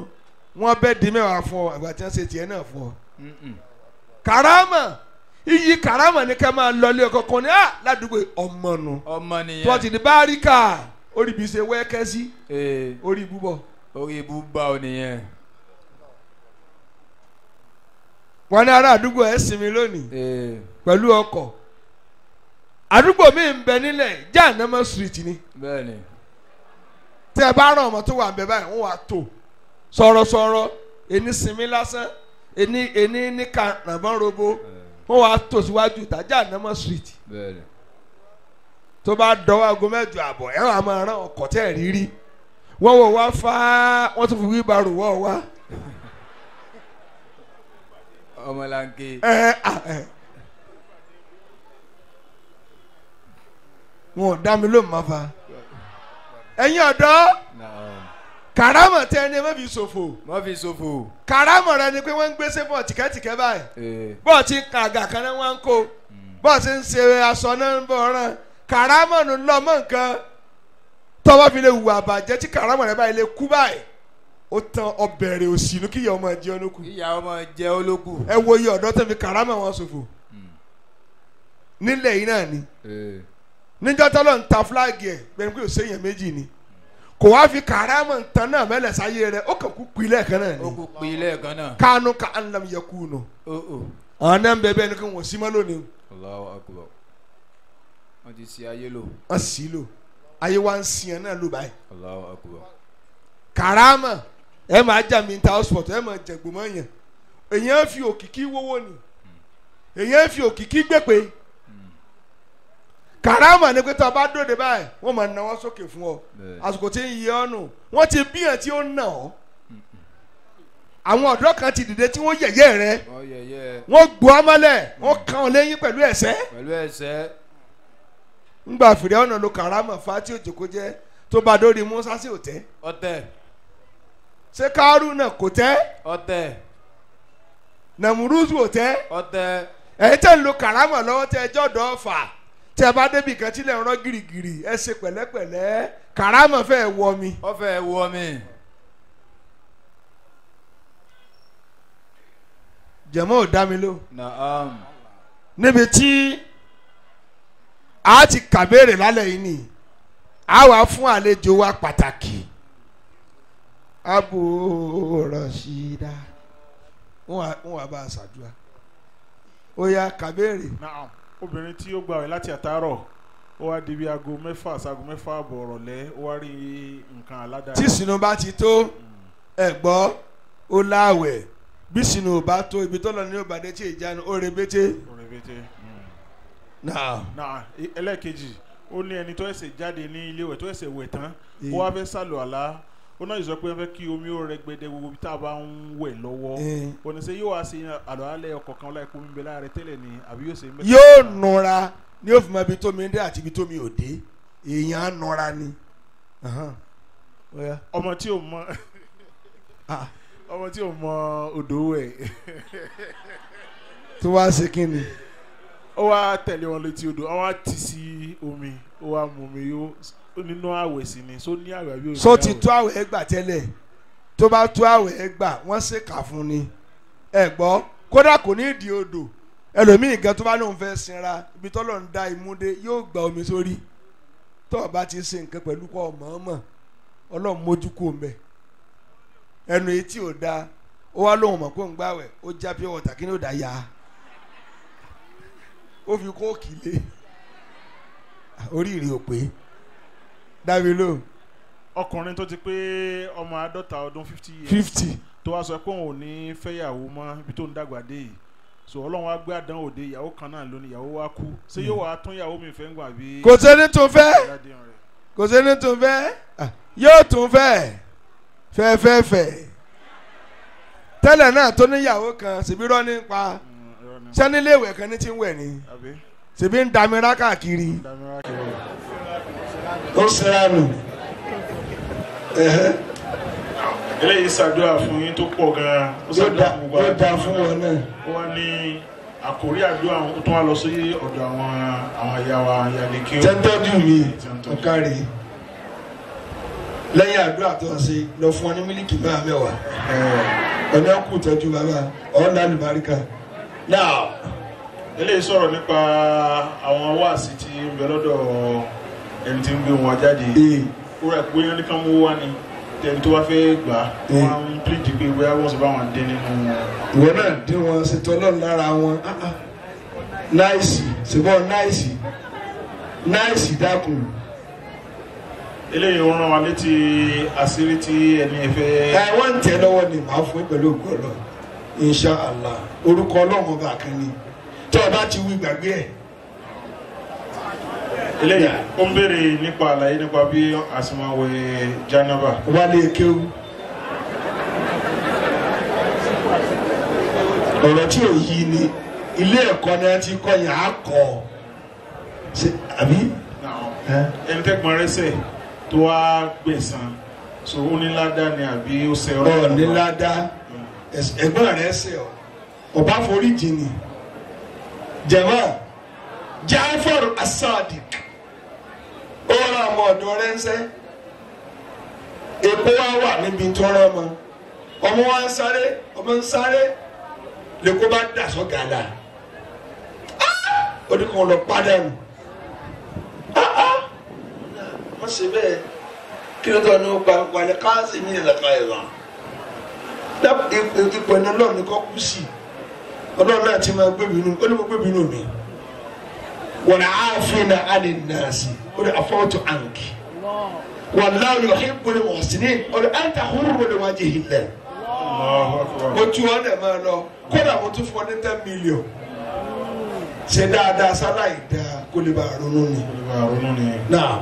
wọ́n bẹ́ẹ̀ di mẹ́wàá fún ọ àgbà tí wọ́n ṣe tiẹ̀ náà fún ọ. karama iyì karama ni ká máa lọlé ọkọ kan ní ládùúgbò ọmọ nù ọmọ nìyẹn tó ti di báríkà orí bí ṣe wẹ́kẹ́ sí orí ibú bá ọ nìyẹn. Wọ́n ní ará àdúgbò ẹ̀ sinmi lónìí pẹ̀lú ọkọ̀. Àdúgbò mi ń bẹ nílẹ̀ Jahannama street ni. Bẹ́ẹ̀ni. Tí ẹ bá rán ọmọ tó wà ń bẹ báyìí wọ́n wá tó sọ̀rọ̀sọ̀rọ̀ ẹni sinmi lásán ẹni ní kànáàbọ̀n robo wọ́n wá tó síwájú ìta Jahannama street. Bẹ́ẹ̀ni. Tó bá dọwọ́ aago 8:30 ẹ̀rọ àmọ́ ẹ̀rọ ọkọ̀ tẹ́ rírí wọ́n wọ̀ wá fá wọ́n tún fi wheelbarrow wọ́ wá. Ọmọlanke. Wọn ò dá mi ló máa fa. Ẹ̀yin ọ̀dọ́ kàrámọ̀ tẹ ẹni má fi ṣòfò. Má fi ṣòfò. Kàrámọ̀ rẹ ni pé wọ́n ń gbé sẹ́fọ̀ tìkẹ́tìkẹ́ báyìí. Bọ́ọ̀ ti ń ka àgà kan náà wọ́n ń kó. Bọ́ọ̀ ti ń ṣe aṣọ náà ń bọ̀ ọ̀ràn. Kàrámọ̀ ló ń lọ mọ́ nǹkan. Tọ́wọ́ fi lè hùwà àbàjẹ́ tí kàrámọ̀ rẹ báyìí lè kú báyìí. Ó tan ọbẹ̀rẹ̀ òsì ní kí ìyá ọmọ jẹ́ olókù. Ìyá ọmọ jẹ́ olókù. Ẹ wo iye ọ̀dọ́ tó fi kàrámọ̀ wọn ṣòfò. Nílẹ̀ yìí náà ni. Níjọ́ tọ́lọ̀ ń ta fúláàgì ẹ̀ bẹ́ẹ̀ ni pé òṣèyàn méjì ni. Kò wá fi kàrámọ̀ tán náà mẹ́lẹ̀ sáyé rẹ̀ ó kàn kú pilẹ̀ kan náà ni. Ó kú pilẹ̀ kan náà. Kánú ká ń lam yẹ kú nù. Àwọn náà ń bẹ bẹ́ẹ̀ ni kí wọ́n sí mọ́ lónìí. Allahu akbar. Wọ́n ti ṣe ayé lò. Wọ́n sì lò. Ayé wa ń sìn náà lò báyìí. Allahu akbar. Kàrámọ̀ ẹ máa jà mí ta hospital ẹ máa jẹ̀gbọ́n mọ́ yẹn. Èyàn fi òkìkí wówó ni. Èyàn fi òkìkí gbèpè. Kàrámọ̀ ni pé tó o bá dòde báyìí wọ́n máa náwó sókè fún ọ. Àsìkò tí ń yí ọ nù wọ́n ti bíyàn tí ó nà ọ́. Àwọn ọ̀dọ́ kan ti dìde tí wọ́n yẹ̀yẹ́ rẹ. Wọ́n gbọ́ ọmọlẹ̀ wọ́n kàn ọ́ lẹ́yìn pẹ̀lú ẹ̀sẹ́. Ngbà fìdí ọ̀nà ló kàrámọ̀ fati òjòkó jẹ́ tó bá dórí Musa sí òtẹ́. Ọ̀tẹ̀. Ṣé Kárúnà kò tẹ́? Ọ̀tẹ̀. Nàmúrúzù òtẹ́? Ọ̀tẹ̀. Ẹ̀yin tẹ́ ń lo kàrámọ̀ lọ́wọ́ tẹ́ ẹjọ́ dọ̀ Ọ̀fà tí ẹ bá débi kan tí lè rán gírígírí ẹ ṣe pẹ̀lẹ́pẹ̀lẹ́ kàrámọ̀ fẹ́ wọ mi. Ó fẹ́ wọ mi. Jẹ̀mọ́ ò dá mi ló. Naam. Níbi tí a ti kàbéèrè lálẹ́ yìí ni a wà fún àlejò wa pàtàkì Abu Rashida wọ́n wà bá a ṣàdúrà ó yá kàbéèrè. Obìnrin tí ó gbààwẹ̀ láti àtàárọ̀ ó wá di bí aago 6 ṣaago 6 àbọ̀ ọ̀rọ̀lẹ́ ó wá rí nǹkan aládàá. Tí sínú bá ti tó ẹ gbọ́ ó láwẹ̀ bí sínú bá tó ibi tó lọ ní òbàdé tí ìjánu ó rebété. Ẹlẹ́ẹ̀kejì ó ní ẹni tó ẹsẹ̀ jáde ní ilé ìwẹ̀ tó ẹsẹ̀ wẹ̀ tán ó wá fẹ́ sálọ àlá ó náà sọ pé wọ́n fẹ́ kí omi ó rẹgbẹdẹ gbogbo tá a bá ń wẹ̀ lọ́wọ́ oníṣẹ́ yóò wá sí àlọ́ alẹ́ ọkọ̀ kan láì kó mi bẹ láàrẹ tẹ́lẹ̀ ni àbí yóò ṣe mẹ́ta. yóò nura ní ó fi mọ ibi tó mi dé àti ibi tó mi ò dé èèyàn á nura ni. ọmọ tí ò mọ odò wẹ̀. tó wá ṣe kí ni. ó wá tẹ̀lé wọn létí odò ó wá tì sí omi ó wá mú mi yó nínú àwẹ̀ sí ni so ní àwẹ̀ bí o. so ti tó àwẹ̀ gbà tẹ́lẹ̀ tó bá tó àwẹ̀ gbà wọ́n ṣe kà fún ni ẹ gbọ́ kódà kò ní ìdí odò ẹlòmíì gan tó bá lóun fẹ́ sinra ibi tọ́lọ̀ ń da imúdé yóò gba omi sórí tó o bá ti ṣe nǹkan pẹ̀lú kọ́ ọmọ ọlọ́run mójú kó mbẹ ẹnu etí ò da ó wá lóun mọ̀ kó ń gbàwẹ̀ ó já pure water kí ni ó dá ya ó fi kóòkì lé oríire ò pé dábì ló. ọkùnrin tó ti pé ọmọ 50 ọdún 50 years 50 tó wá sọ pé òun ò ní fẹ́yàwó mọ́ ibi tó ń dàgbà dé yìí so ọlọ́run wá gbé àdán òde ìyàwó kan náà lónìí ìyàwó wá kú ṣé yóò wá tún ìyàwó mi fẹ́ ń gbà bí. kò sẹ́ni tó fẹ́ kò sẹ́ni tó fẹ́ yóò tún fẹ́ tẹ́lẹ̀ náà tó níyàwó kan ṣèbí rọ́ nípa sẹ́nílé ìwẹ̀ kan ní ti ń wẹ̀ ni ṣèbí ń damira káàkiri ó sẹ́ra nù. eléyìí ṣàdúrà fún yín tó pọ̀ gan-an ó ṣàdúrà fún gbogbo ó dáa fún wọn náà. ó wá ní àkórí àdúrà ó tún wá lọ sí ọ̀dọ̀ àwọn ìyá wa ìyàlẹ̀ kí ó. tẹ́tọ́jú mi ọ̀kárí lẹ́yìn àdúrà tó ń ṣe lọ fún ọ ní mílíkì máa mẹ́wàá ọ̀nà kù tọ́jú bàbá ọ̀nà àlùbáríkà. now eléyìí sọ̀rọ̀ nípa àwọn wáàsí tí ń bẹ lọ́dọ̀ ẹni tí ń gbé wọn jáde ó rẹ̀ pé ní ká mú wá ni tẹ̀lé tó wá fẹ́ gbà wọ́n ń pílìdì pé wíwá wọ́n sì bá wọn dín nínú wọn. ìwọ náà dín wọn ṣètò ọlọ́run lára wọn náìsì ṣùgbọ́n náìsì dákun. eléyìí ó rán wa létí àṣírí tí ẹni ẹ fẹ́. wọ́n ń tẹ̀ lọ́wọ́ ni màá fún pẹ̀lú ògo Ọlọ́run insha Allah orúkọ ọlọ́run ọba kan ni tí ọba ti wí gbàgbé ẹ̀. eléyìí ó ń béèrè nípa àlàyé nípa bí àsìmáwẹ̀ jánábà. wálé kéwú ọ̀rọ̀ tí ò yí ni ilé ẹ̀kọ́ ni a ti kọ́ yẹn á kọ́ àbí. ẹni tẹ́gbọ́n rẹ̀ sẹ̀ tó wá gbẹ̀san so ó ní ládàá ni àbí ó ṣe ọ̀ ní ládàá ẹ̀gbọ́n rẹ̀ ṣe ọba foríjì ni jẹ̀mọ́ Jafar As-Sadiq ó rán ọmọ ọ̀dọ́ rẹ̀ ń sẹ́ èkó wa wà níbi tó rán ọmọ wa ń sáré lẹ́kọ́ bá dà sọ gàdá ó ní kò lọ padà nù wọ́n ṣe bẹ́ẹ̀ kí ló tó ní o wà ní káàsì mi nìyẹn ká ẹ̀ wá ipò ẹni ọlọ́run ní kọ́ kú sí ọlọ́run náà ti máa gbébinú ó ní mo gbébinú mi wọ́n á fi na àlè nàásì ó ní afọ́tò àǹkì wallahu yuhibbul muhsinin ó ní anta hurru li wajhillah mo tu ọ́ dẹ̀ máa lọ kódà mo tún fún ọ ní 10 million ṣe dáadáa sáláì dáa kó lè bá ronú ni. náà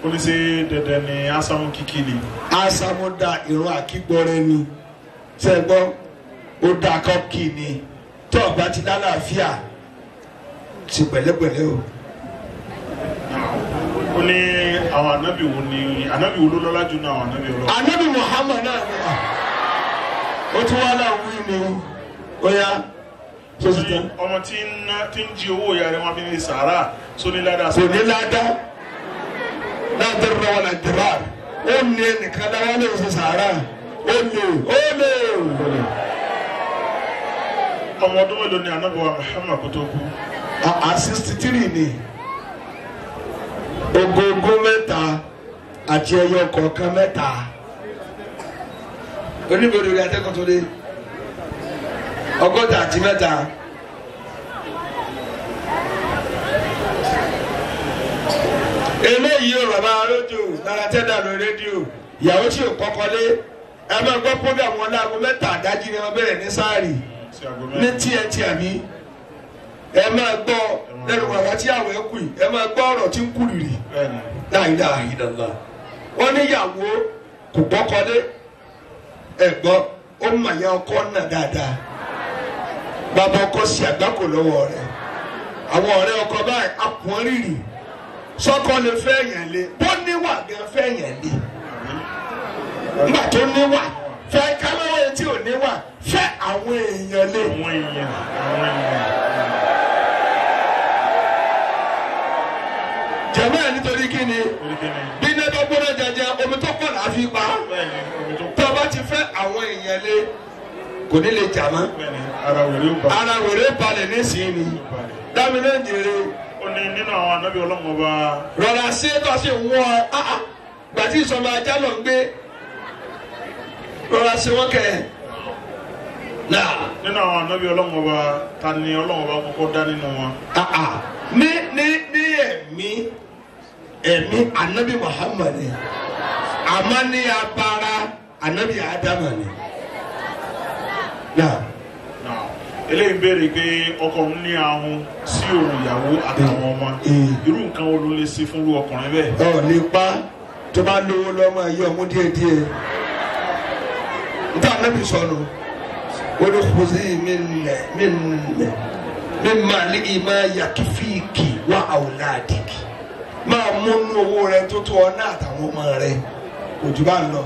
ó ní ṣe dandan ni ásámú kíkí ni. ásámú da ìrun àkígbọ́rẹ́ ni sẹ́gbọ́n ó da kọ́kì ni tó o bá ti lálàáfíà sí pẹ̀lẹ́pẹ̀lẹ́ o. ó ní àwọn ànábì wo ló lọ́lá jù náà àwọn ànábì ọlọ́run. ànábì Muhammad náà ni ó tún wá láwùí ni ó yá. ọmọ tí ń jí owó ìyá rẹ̀ wọ́n fi ní sàárà sóní ládàá. kò ní ládàá ládàá wọn àdìrà ó ní ẹnìkan dáwọ́ lè ṣe sàárà ó lè. ọmọ ọdún mélòó ni ànábì wa Muhammad kó tó kú. 63 ni ogógún mẹ́ta àti ẹyọ kọ̀ọ̀kan mẹ́ta oníbèrè rẹ̀ atẹ́kọ̀ọ́ tó dé. 100 àti mẹ́ta. eléyìí ò bàbá arójò lára tẹ́lẹ̀ lórí rédíò ìyàwó tí ò kọ́kọ́lé ẹ máa gbọ́ program wọn láago mẹ́ta àdájí ni wọ́n bẹ̀rẹ̀ ní sáàrì ní TNT àbí ẹ máa gbọ́ lẹ́nu bàbá tí àwọ̀ ẹ kù ẹ máa gbọ́ ọ̀rọ̀ tí ń kú rìrì la ilaha illallah wọ́n níyàwó kò kọ́kọ́lé ẹ̀gbọ́n ó mà yẹ ọkọ náà dáadáa bàbá ọkọ sí àgbákò lọ́wọ́ rẹ̀ àwọn ọ̀rẹ́ ọkọ báyìí àpọ̀n rírì sọ́kọ lè fẹ́ yẹn lé bó níwà gan fẹ́ yẹn lé nígbà tó níwà fẹ́ káláwọ́ yẹn tí ò níwà fẹ́ àwọn èèyàn lé. jẹ̀mọ́ ẹ̀ nítorí kí ni bí iná tó gbóná jẹjẹ omi tó pọ̀ láfi pa tó bá ti fẹ́ àwọn èèyàn lé kò ní lè jà mọ́ ara wèrè balẹ̀ nísìnyí ni dámi náà jèrè. ó ní nínú àwọn anábì ọlọ́mọ bá. rọra sí tó a ṣe wọ́n gbàtí ìsọmọ ajá lọ ń gbé rọra sí wọn kẹ. nínú àwọn anábì ọlọ́mọ bá ta ni ọlọ́mọ bá kọ́kọ́ dá nínú wọn. ní ẹ̀mí anábì Muhammad àmọ́ ní abara anábì Adama ni. eléyìí béèrè pé ọkọ òun ní ahun sí òun ìyàwó àtàwọn ọmọ irú nǹkan wo ló lè ṣe fún irú ọkùnrin bẹ́ẹ̀. lè pa tó bá lówó lọ́mọ ayé ọmú díẹ̀díẹ̀ níta anábì sọnù olùkùsí mi máa ní ìmọ̀ yàkífìkì wá àwòládìkì máa múnú owó rẹ tó tó ọ náà àtàwọn ọmọ rẹ kò jù bá ń lọ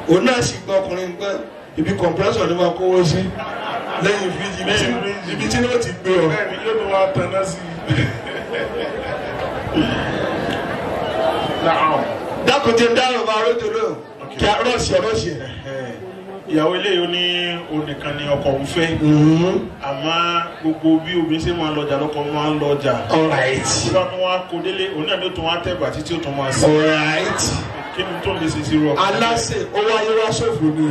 òun náà sì gbọ́ ọkùnrin gbọ́ ibi compressor ni wọ́n kówó sí lẹ́yìn fíjì ibi tí wọ́n ti gbé ọ. bẹ́ẹ̀ni yóò tó wá tẹná sí i. dákun ti ń dáhùn bá arójò lò kí a rọ́ọ̀ṣì ìyàwó ilé yìí ó ní onìkan ni ọkọ òun fẹ́ àmọ́ gbogbo bí obìnrin ṣe máa ń lọjà lọkọ máa ń lọjà. alright. nígbà tí wọ́n á kó délé òun náà ló tún wá tẹ̀bà títí ó tún máa sè. alright. kí ni tó ń lè ṣe sí rọ. aláṣẹ owó ayé wá ṣòfò ni.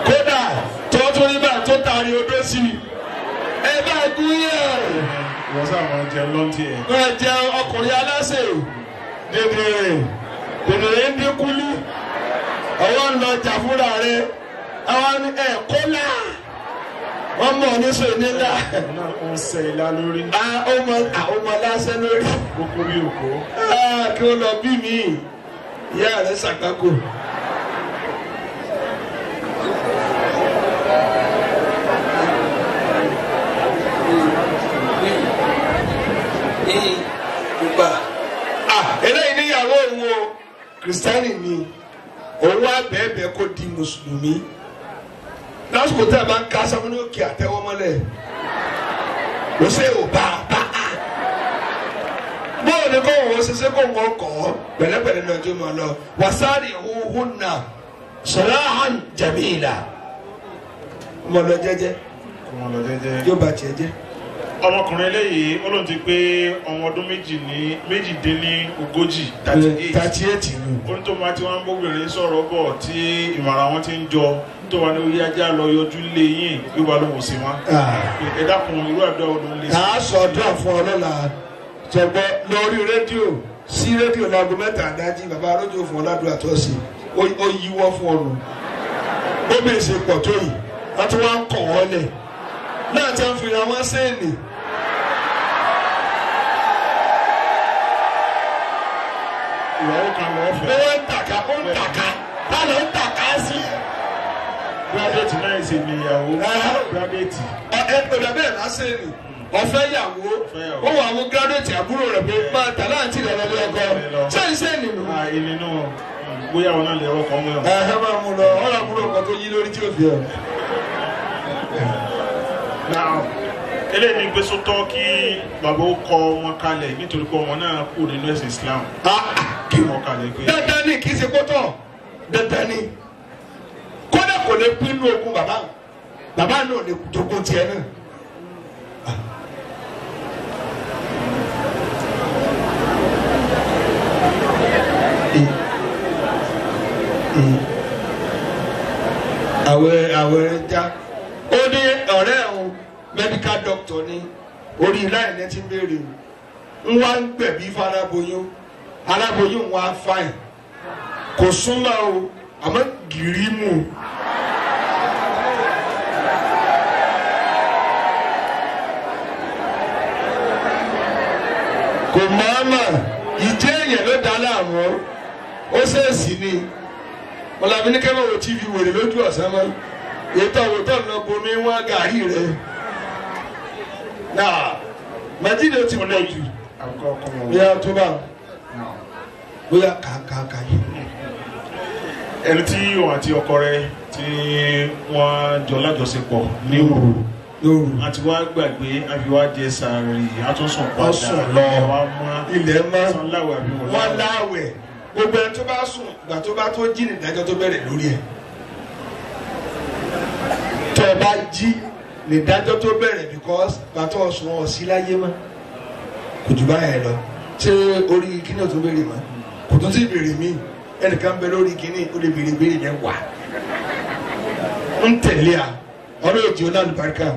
kódà tó tún nígbà tó taari odó sí i ẹ bá gún yẹ. wọ́n sábà jẹ lọ́ntì ẹ̀. wọ́n jẹ ọkùnrin aláṣẹ dèdèrè ń dínkùlù ọwọ́ ń lọ jà fúnra rẹ̀ àwọn kólà wọ́n mọ̀ oníṣòwò nílá. ó ń sẹ ìlà lórí. ọmọ aláṣẹ lórí. kókó bí òkó. kí ó lọ bí mi ìyá rẹ̀ ṣàkákò. eléyìí níyàwó òun o kìrìsìtẹ́nì ni òun wá bẹ́ẹ̀ kó di mùsùlùmí lásìkò tẹ́ ẹ bá ń ká sọ́mọ́nì òkè àtẹ́wọ́ mọ́lẹ̀ ló ṣe ò bá bóun ni kò wọ́n ṣiṣẹ́ kò wọ́n kọ́ pẹ̀lẹ́pẹ̀lẹ́ náà tó máa lọ wasari hunna sarahan jamila ọmọ lọ jẹ́jẹ́ yóò bá tiẹ̀ jẹ́. ọmọkùnrin eléyìí ó lóun ti pé ọmọ ọdún méjìdínlógójì 38 ni. ó ní tó máa ti wọn bóbìnrin sọ̀rọ̀ bọ̀ tí ìmọ̀ràn wọn ti ń jọ tó wà ní oyè ajá lọ yọjú lé yín wíwá lóhùn sí wọn. ẹ dákun irú àdúrà ọdún lè ṣe. a sọ ọdún àfọ ọlọ́la jẹgbẹ́ lórí rédíò sí rédíò láago mẹ́ta àdájí bàbá arójò fún ọládùn àtọ́sí ó yíwọ́ fún ọ̀nà bóbi ṣe pọ̀ tó yìí wọ́n ti wá ń kọ̀ wọ́n lẹ̀ náà ti ń fi ra wọ́n sẹ́ẹ̀nì. ìyàwó kan lọ fẹ́. ó ń tàka tá ló ń tàka sí. gírádẹ́tì náà ṣe ní ìyàwó. gírádẹ́tì. ọ̀dà bẹ́ẹ̀ lásán ni ọ̀fẹ́ yàwó ó wà wọ gírádẹ́tì àbúrò rẹ̀ pé máa tà láǹtì rẹ̀ lọ́dọ̀ ọkọ ṣé iṣẹ́ nínú. ìnínú bóyá wọn náà lè rọkọ mọ́ ẹ̀. ẹ máa mú lọ ọ̀rọ̀ àbúrò ọkọ tó yí lórí tí ò fi ọ̀. eléyìí ní gbèsò tọ́ kí bàbá ó kọ wọn kalẹ̀ nítorí pé wọn náà kú nínú ẹ̀sìn Islam. kí wọn kalẹ̀ pé. dandan ni kì í ṣe kótó dandan ni kódà kò lè pinnu ogun bàbá náà lè dogun tiẹ̀ náà. àwẹ̀ já ó ní ọ̀rẹ́ ẹ̀hún medical doctor ni orí láìní ti ń béèrè ń wá ń gbẹ̀bí fún aláboyún ń wá fáìn kò súnmọ́ o àmọ́ gìrì mú. kò mọ̀ọ́mọ̀ ìjẹ́ èèyàn ló dá láàmú ó ṣèèṣì ni ọ̀làbí ní kẹ́mọ̀ wò tv wèrè lójú ọ̀sán mọ́ ètò àwòtọ́ lọ bomi wọn gàrí rẹ̀ náà màjídé ti pọ̀ jù bóyá tó bá bóyá kàkàkà yìí. ẹni tí òun àti ọkọ rẹ̀ tí wọ́n jọ lájọṣepọ̀ ní òru àti wá gbàgbé àfiwájẹ sàárì àtúnṣàn padà lọ ilẹ̀ mọ́ sanláwẹ̀ àbí wọ́n láwẹ̀ gbogbo ẹni tó bá sùn ìgbà tó bá tó jí ní ìdájọ́ tó bẹ̀rẹ̀ lórí ẹ̀ tó o bá jí ní ìdájọ́ tó bẹ̀rẹ̀ because bàtọ́ ọ̀sùn ọ̀sí láyé mọ́ kò jù báyẹn lọ ṣé orí kíní ò tó béèrè mọ́ kò tó sì béèrè mí ẹnìkan bẹ lórí kíní ó lè béèrè béèrè yẹn wà ń tẹ̀lé a ọ̀rọ̀ èjì ọlọ́lùbáríkà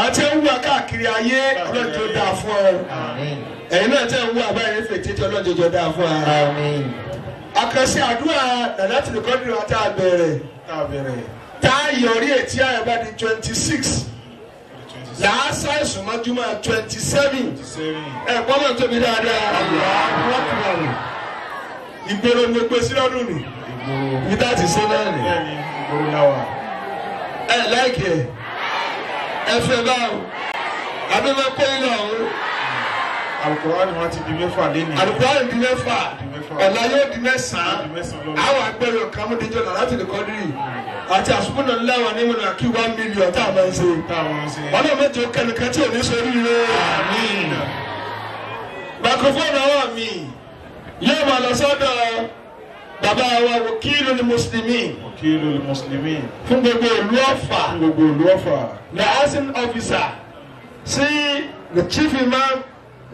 àti ẹ̀ ń wá káàkiri ayé ọlọ́jọ́ dáa fún ọ ẹ̀yin náà tẹ̀ ń wá abáyé fètè tí ọlọ́jọ́ dáa fún ọ. àkànṣe àdúrà nàdàtì nìkọ́dúró àti àbẹ̀rẹ̀ tá a yọrí ètí àyàbá di 26 làásà ìsúnmọ́júmọ́ 27 ẹ̀ gbọ́dọ̀ tóbi dáadáa ìgboro ní gbé sí lọ́dún ni ìdá ti ṣe náà ni ẹ láìkì ẹ fẹ́ báwo abẹ́fẹ́ pé ń lọ ọ̀hún. Al-Qur'an wọn ti di mẹ́fà lẹ́nu. Al-Qur'an di mẹ́fà ọ̀la yóò di mẹ́sàn-án àwọn agbẹ́rẹ́ ọ̀kan díjọ́ náà láti lè kọ́ dírì àti àsùnmọ́nà ńlá wa ní wọn kí 1 million tá a máa ń ṣe. ọ̀nà méje kẹ́nìkan tí ò ní sórí rẹ̀. microphone ọwọ́ mi yóò máa lọ sọ́dọ̀ bàbá wa wakilul muslimin. wakilul muslimin. fún gbogbo ìlú Ọ̀fà. fún gbogbo ìlú Ọ̀fà. the housing officer. sí the chief imam,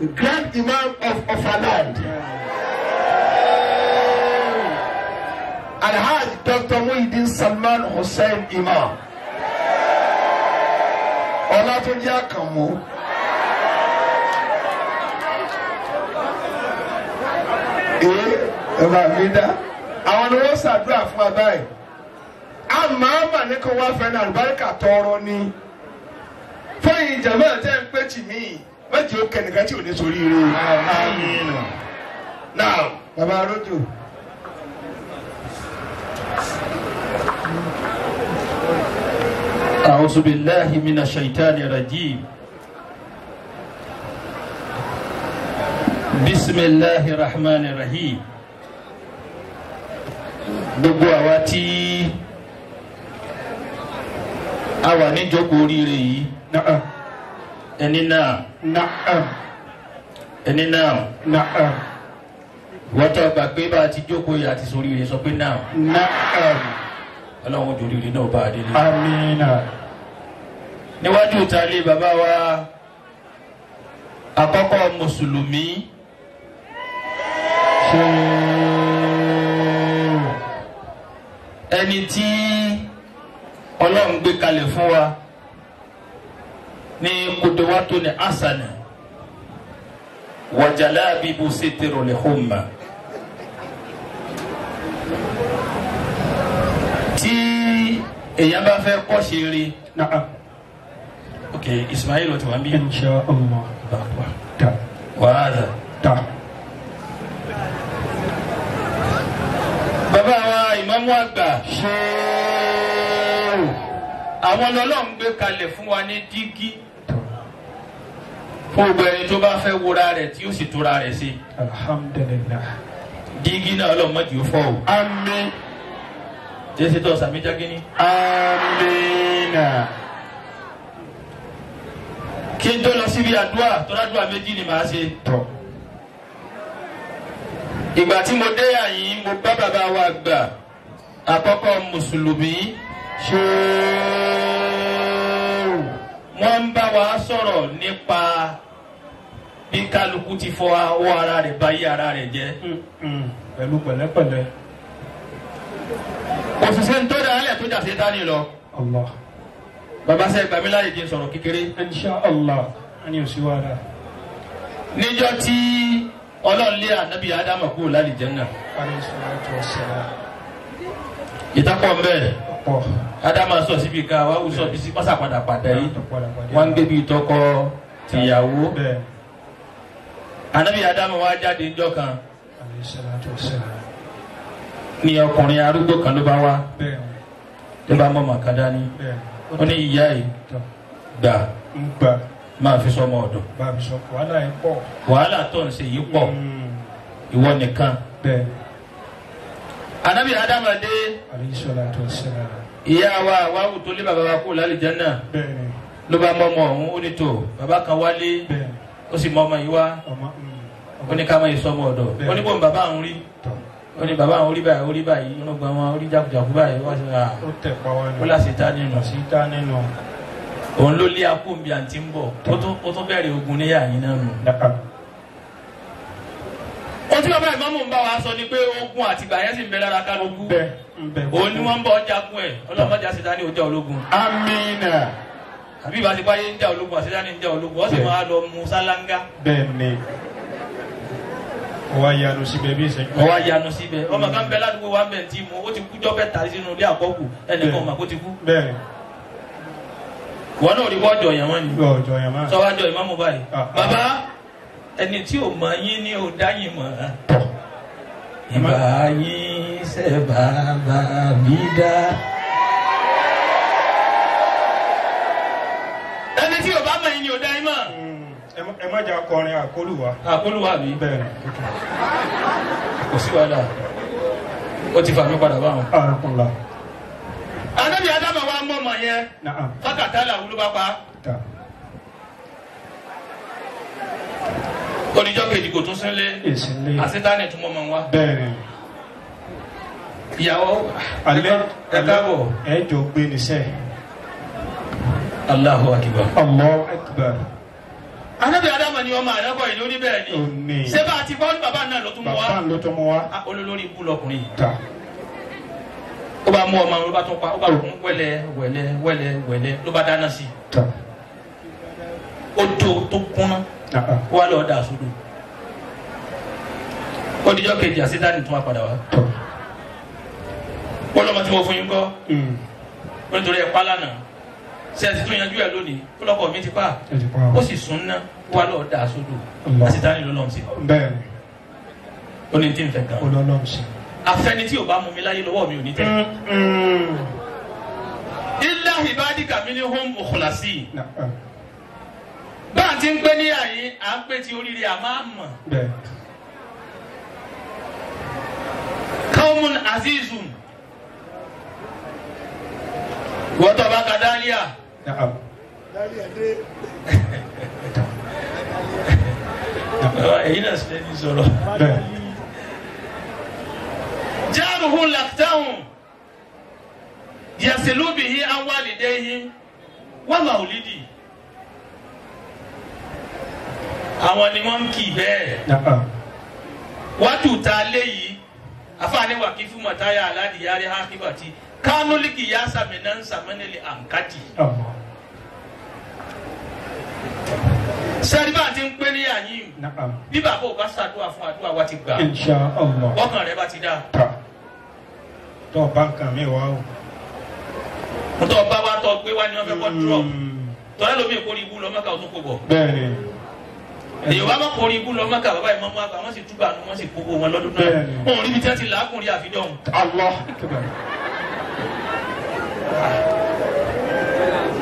the grand imam of Offa land. Alhaj Dr. Muhyiddin Salman Hussein Imam. Ọlátúnjí Àkànmú. Ẹ máa mi dá. Àwọn ni wọ́n ṣàdúrà fún wa báyìí. Àmàmà ní kò wá fẹ́ ní àlùbáríkà tọrọ ni. Fẹ́yìn ìjàmbá tẹ́ ń pé tì mí. Méjì ó kẹ́nìkan tí ò ní sórí ire. Àmín. Now, bàbá Arójò. أعوذ بالله من الشيطان الرجيم بسم الله الرحمن الرحيم gbogbo àwa tí a wà níjókòó oríire yìí ẹni náà wọ́n tó gbà pé bá a ti jókòó yìí àti sóríire sọ pé náà ọlọ́run ojú oríire náà bá a délé. Amina. níwájú ìtàlẹ́ bàbá wa àkọ́kọ́ mùsùlùmí ẹni tí ọlọ́run gbé kalẹ̀ fún wa ní kudwatun ní asana wa jalabibu sitrul humma tí èèyàn bá fẹ́ kọ́ ṣe rí. ok Ismail o ti wà ń bí. Insha Allah. wàhálà. bàbá wa ìmáàmù àgbà àwọn ọlọ́run gbé kalẹ̀ fún wa ní dígí fún gbogbo ẹni tó bá fẹ́ wúra rẹ̀ tí ó sì tóra rẹ̀ sí. Alhamdulillah. dígí náà ọlọ́run mọ̀jì ó fọ́ o. Àmín. jẹ́sí tó sàmì jágínní. Amina. kí n tó lọ síbi àdúrà tó ládùúrà méjì ni màá ṣe. ìgbà tí mo dé àyín mo bá bàbá wa gbà àkọ́kọ́ mùsùlùmí wọ́n ń bá wa sọ̀rọ̀ nípa bí kálukú ti fọ ọwọ́ ara rẹ̀ báyé ara rẹ̀ jẹ́. Pẹ̀lú pẹ̀lẹ́pẹ̀lẹ́. òṣìṣẹ́ ń tó dáa lẹ̀ tó jà sí dání lọ. Allah. bàbá sẹ́ gbàmí láyé kí n sọ̀rọ̀ kékeré. Insha Allah. Ani ò sí wàhálà. níjọ́ tí ọlọ́run lé ànábì ádámù kúrò lálìjánnà. Alayhi salatu wassalam. ìtakọ̀ ń bẹ̀. Pọ̀. ádámù sọ síbi ká wá wù sọ bí sí pásápadà padà yìí wọ́n ń gbé bí tọkọ tìyàwó. ànábì ádámù wá jáde ńjọ́ kan. Alayhi salatu wassalam. ní ọkùnrin arúgbó kan ló bá wá ló bá mọ màkàdá ní ó ní ìyá yìí gbà máa fi sọmọ ọ̀dọ̀ wàhálà tó ń ṣe yìí pọ̀ ìwọ nìkan. anabi Ádámù dé ìyá wa wàhùn tó lé bàbá wa kú lálìjánnà ló bá mọ ọmọ ọ̀hún ó ní tó bàbá kan wálé ó sì mọ ọmọ yìí wá ó ní ká má yìí sọmọ ọ̀dọ̀ ó ní bọ́n bàbá àwọn rí ó ní bàbá àwọn orí báyìí inú gba wọn orí jákujàku báyìí wọ́n sì rà ó láti ta nínú òun ló lé akóńbi àǹtí ń bọ̀ ó tún bẹ̀rẹ̀ ogun níyà yín náà nù. ó tí bàbá ìmáàmù ń bá wa sọ ni pé ogun àtìgbà yẹn sì ń bẹ lára kálukú òun ni wọ́n ń bọ̀ jagun ẹ̀ ọlọ́mọdé àṣetá ní ọjà ológun. Amina. àbí ìbá ti báyé ń jà ológun àṣetá ní ń jà ológun wọ́n sì máa lọ mú sálángá. Bẹ́ẹ̀ni. Ọwọ́ yanu síbẹ̀ bí ìṣẹ́jú. ọwọ́ yanu síbẹ̀ ọmọ kan bẹ ládùúgbò wa bẹ̀ tí mo ó ti kú jọ́bẹ̀ tà sínú ilé àkọ́kù ẹnìkan ọmọ kó ti kú. Bẹ́ẹ̀ni. wọn náà rí wọ́jọ yẹn wọ́n ni. Ọjọ́ yẹn máa. sọ́wájọ ìmáàmù báyìí. bàbá ẹni tí ò mọ yín ni ò dá yín mọ̀. ìbá yín ṣe bàbá mi dá. ẹni tí ò bá mọ yín ni ò dá yín mọ̀. Ẹ má jà kọrin àkólùwà. àkólùwà mi. Bẹ́ẹ̀ni. kò sí wàhálà ó ti fà mí padà báwọn. Àrùnlá. Ànábì Ádámù wa mọ̀ mọ̀ yẹn. fákàtà làwọn ló bá pa. oníjọ́ kejì kò tún sílé. àṣetánì tún mọ̀ mọ̀ wá. Bẹ́ẹ̀ni. ìyàwó alẹ́ ẹ káàbọ̀. ẹ jọ gbé níṣẹ́. Allahu akbar. Allahu akbar. Anabi Adama ni ọmọ àyàbọ̀ yìí lórí bẹ́ẹ̀ ni. Ṣé bá a ti bọ́ bàbá náà ló tún mú wa? Bàbá ló tún mú wa. Olólórí ibú lọkùnrin yìí. Ta. Ó bá mú ọmọ ló bá tún pa ó bá kún wẹ́lẹ́ ló bá dáná sí. Ta. Ó tó kúnná. Ó wá lọ dà sódò. Ó dijọ́ kejì àṣetánì tún wá padà wá. Wọ́n lọ́mọ tí mo fún yín kọ́. Ó nítorí ẹ̀ pálá náà. Ṣé ẹ ti tún yanjú ẹ lónìí? Ó lọ́kọ̀ mi ti pa. Ó sì sún ná. Ó wá lọ dà sódò. Àṣetánì ló lọ́m sí. Bẹ́ẹ̀ni. Ó ní tí ń fẹ́ gan. Ó lọ lọ́m sí. Afẹ́ni tí ò bá mú mi láyé lọ́wọ́ mi ò ní tẹ̀. Illa ibadika minhum mukhlasin. Bá a ti ń gbé ní àyín, à ń pè tí oríire àmọ́ àmọ́. Bẹ́ẹ̀. Qawmun azizun. Wọ́n tọ́ bá ka Dálíà. Èyí náà sì lẹ́ni sọ̀rọ̀. Jaruhu laktahum yasilu bihi an walidayhi wa maulidi. Àwọn ni wọ́n ń kì bẹ́ẹ̀. Wájú ta léyìí afaani wa kifu mataya aladi yari hakibati kanoliki ya saminan samaneli ankati. Sẹ́ríbà ti ń pé ní àyín. Bí bàbá ò bá ṣàdúrà fún àdúrà wa ti gbà. Insha Allah. Ọkàn rẹ̀ bá ti dá. Tọ́ báńkà mi wá o. Tọ́ bá wa tọ́ gbé wá ní wọ́n fẹ́ kọ́ dúró. Tọ́lá lómi ìkórè ibú lọ mọ́kà ọ̀tún kò bọ̀. Bẹ́ẹ̀ni. Èyí wá má kórè ibú lọ mọ́kà bàbá ìmọ̀mú àgbà wọ́n sì túbà nù wọ́n sì kókó wọn lọ́dún náà. Òun rí ibi tí wọ́n ti làákùnrin àfidọ́hùn. Allah.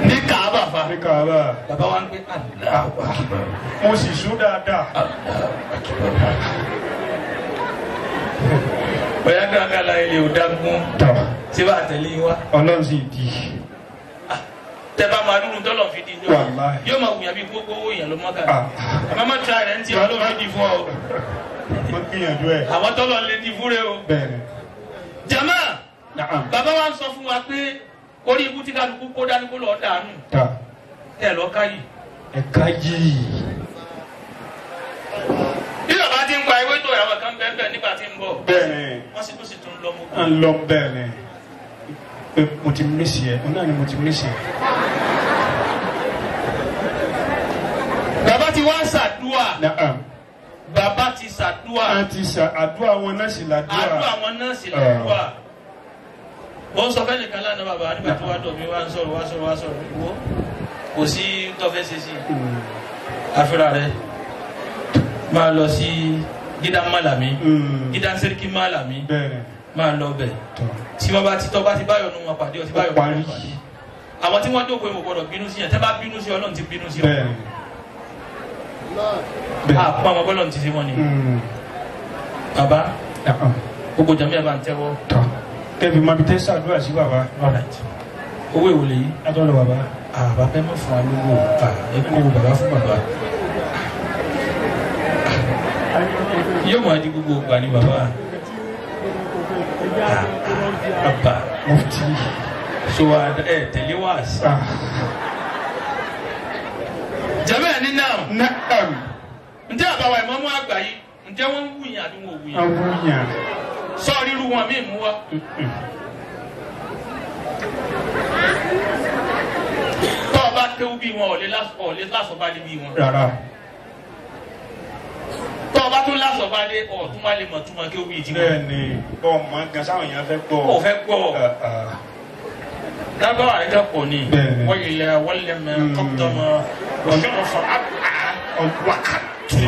Ní Kaaba fa. Ní Kaaba. Bàbá wa ń gbé Allahu Akbar. Mo sì sún dáadáa. Bóyá gàgà la ilé ò dágún. Tí bá tẹ̀lé wa. Ọlọ́run sì di. Tẹ́bá máa dúró dọ́lọ̀ fi di njọ́. Wàláhì. Yóò máa wùyàn bí gbogbo owó èèyàn ló mọ́ kà. Àmọ́ má tra rẹ̀ ń tiẹ̀ Ọlọ́run fi di fún ọ. Mo gbìyànjú ẹ̀. Àwọn tọ́lọ̀ lè di fúnre o. Bẹ́ẹ̀ni. Jàmá. Bàbá wa ń sọ fún wa pé orí ibú tí kálukú kó dání kó lọ́ọ́ dànù. Ẹ lọ ká yìí. Ẹ ká yìí. Bí bàbá ti ń pa ewé tó ìyàwó kan bẹ́ẹ̀ nígbà tí ń bọ̀. Bẹ́ẹ̀ni. Wọ́n sì tún lọ mú. À ń lọ bẹ́ẹ̀ni. Mo ti mísì ẹ. Òun náà ni mo ti mísì ẹ. Bàbá ti wá ṣàdúà. Bàbá ti ṣàdúà. Àdúà wọn náà sì làdúà. Àdúà wọn náà sì làdúà. Wọ́n sọ fẹ́ nìkan lánàá bàbá nígbà tí wọ́n dọ̀ mí wá ń sọ̀rọ̀ ìwọ. Kò sí tọ́fẹ́ ṣe sí. Àfihàn rẹ̀ máa lọ sí Gídá Málàmí. Gídá Sẹ́ríkì Málàmí. Máa lọ bẹ̀. Tí wọ́n bá ti tọ́ bá ti báyọ̀ nù wọn pàdé ọtí báyọ̀ nù wọn pàdé. Àwọn tí wọ́n dókòó ìwò gbọ́dọ̀ bínú sí yẹn. Tẹ́ bá bínú sí Ọlọ́run ti bínú sí ọ. Àpò àwọn bọ́lọ̀ ti ṣe wọ́n ni. Bàbá gbogbo jàmí ẹ̀ bá ń tẹ́wọ́. Kẹ́bi máa fi tẹ́ sàdúrà sí bàbá. Owó ìwòlè yìí. Adọ́lọ̀ bàbá. Bàbá ẹ má fún wa lówó. Ẹ kó bàbá fún bàbá. Yóò máa di gbogbo ògbà ní bàbá. Bàbá Mufti. So tẹ̀lé wá sí. Jàmí ẹ̀ ní náà. Ǹjẹ́ àbáwá ìmọ̀mú àgbà yìí? Ǹjẹ́ wọ́n ń wúyàn àbí wọn ò wúyàn? Awúyàn. Sọ ríru wọn mí mú wa. Tọ́ ọ bá kéwú bí wọn ò lè lásọ̀ bá dé bí wọn. Rárá. Tọ́ ọ bá tún lásọ̀ bá dé ọ̀tún wá lè mọ̀ túmọ̀ kéwú bí ti wọn. Bẹ́ẹ̀ni, ọmọ gan sáwọn èèyàn fẹ́ gbọ́. Ó fẹ́ gbọ́. Lábọ́ àìjọ pọ̀ ni. Bẹ́ẹ̀ni. Wọ́n ilẹ̀ wọ́n lè mẹ́ kọ́tọ́mọ òṣèlú fún wákàtí.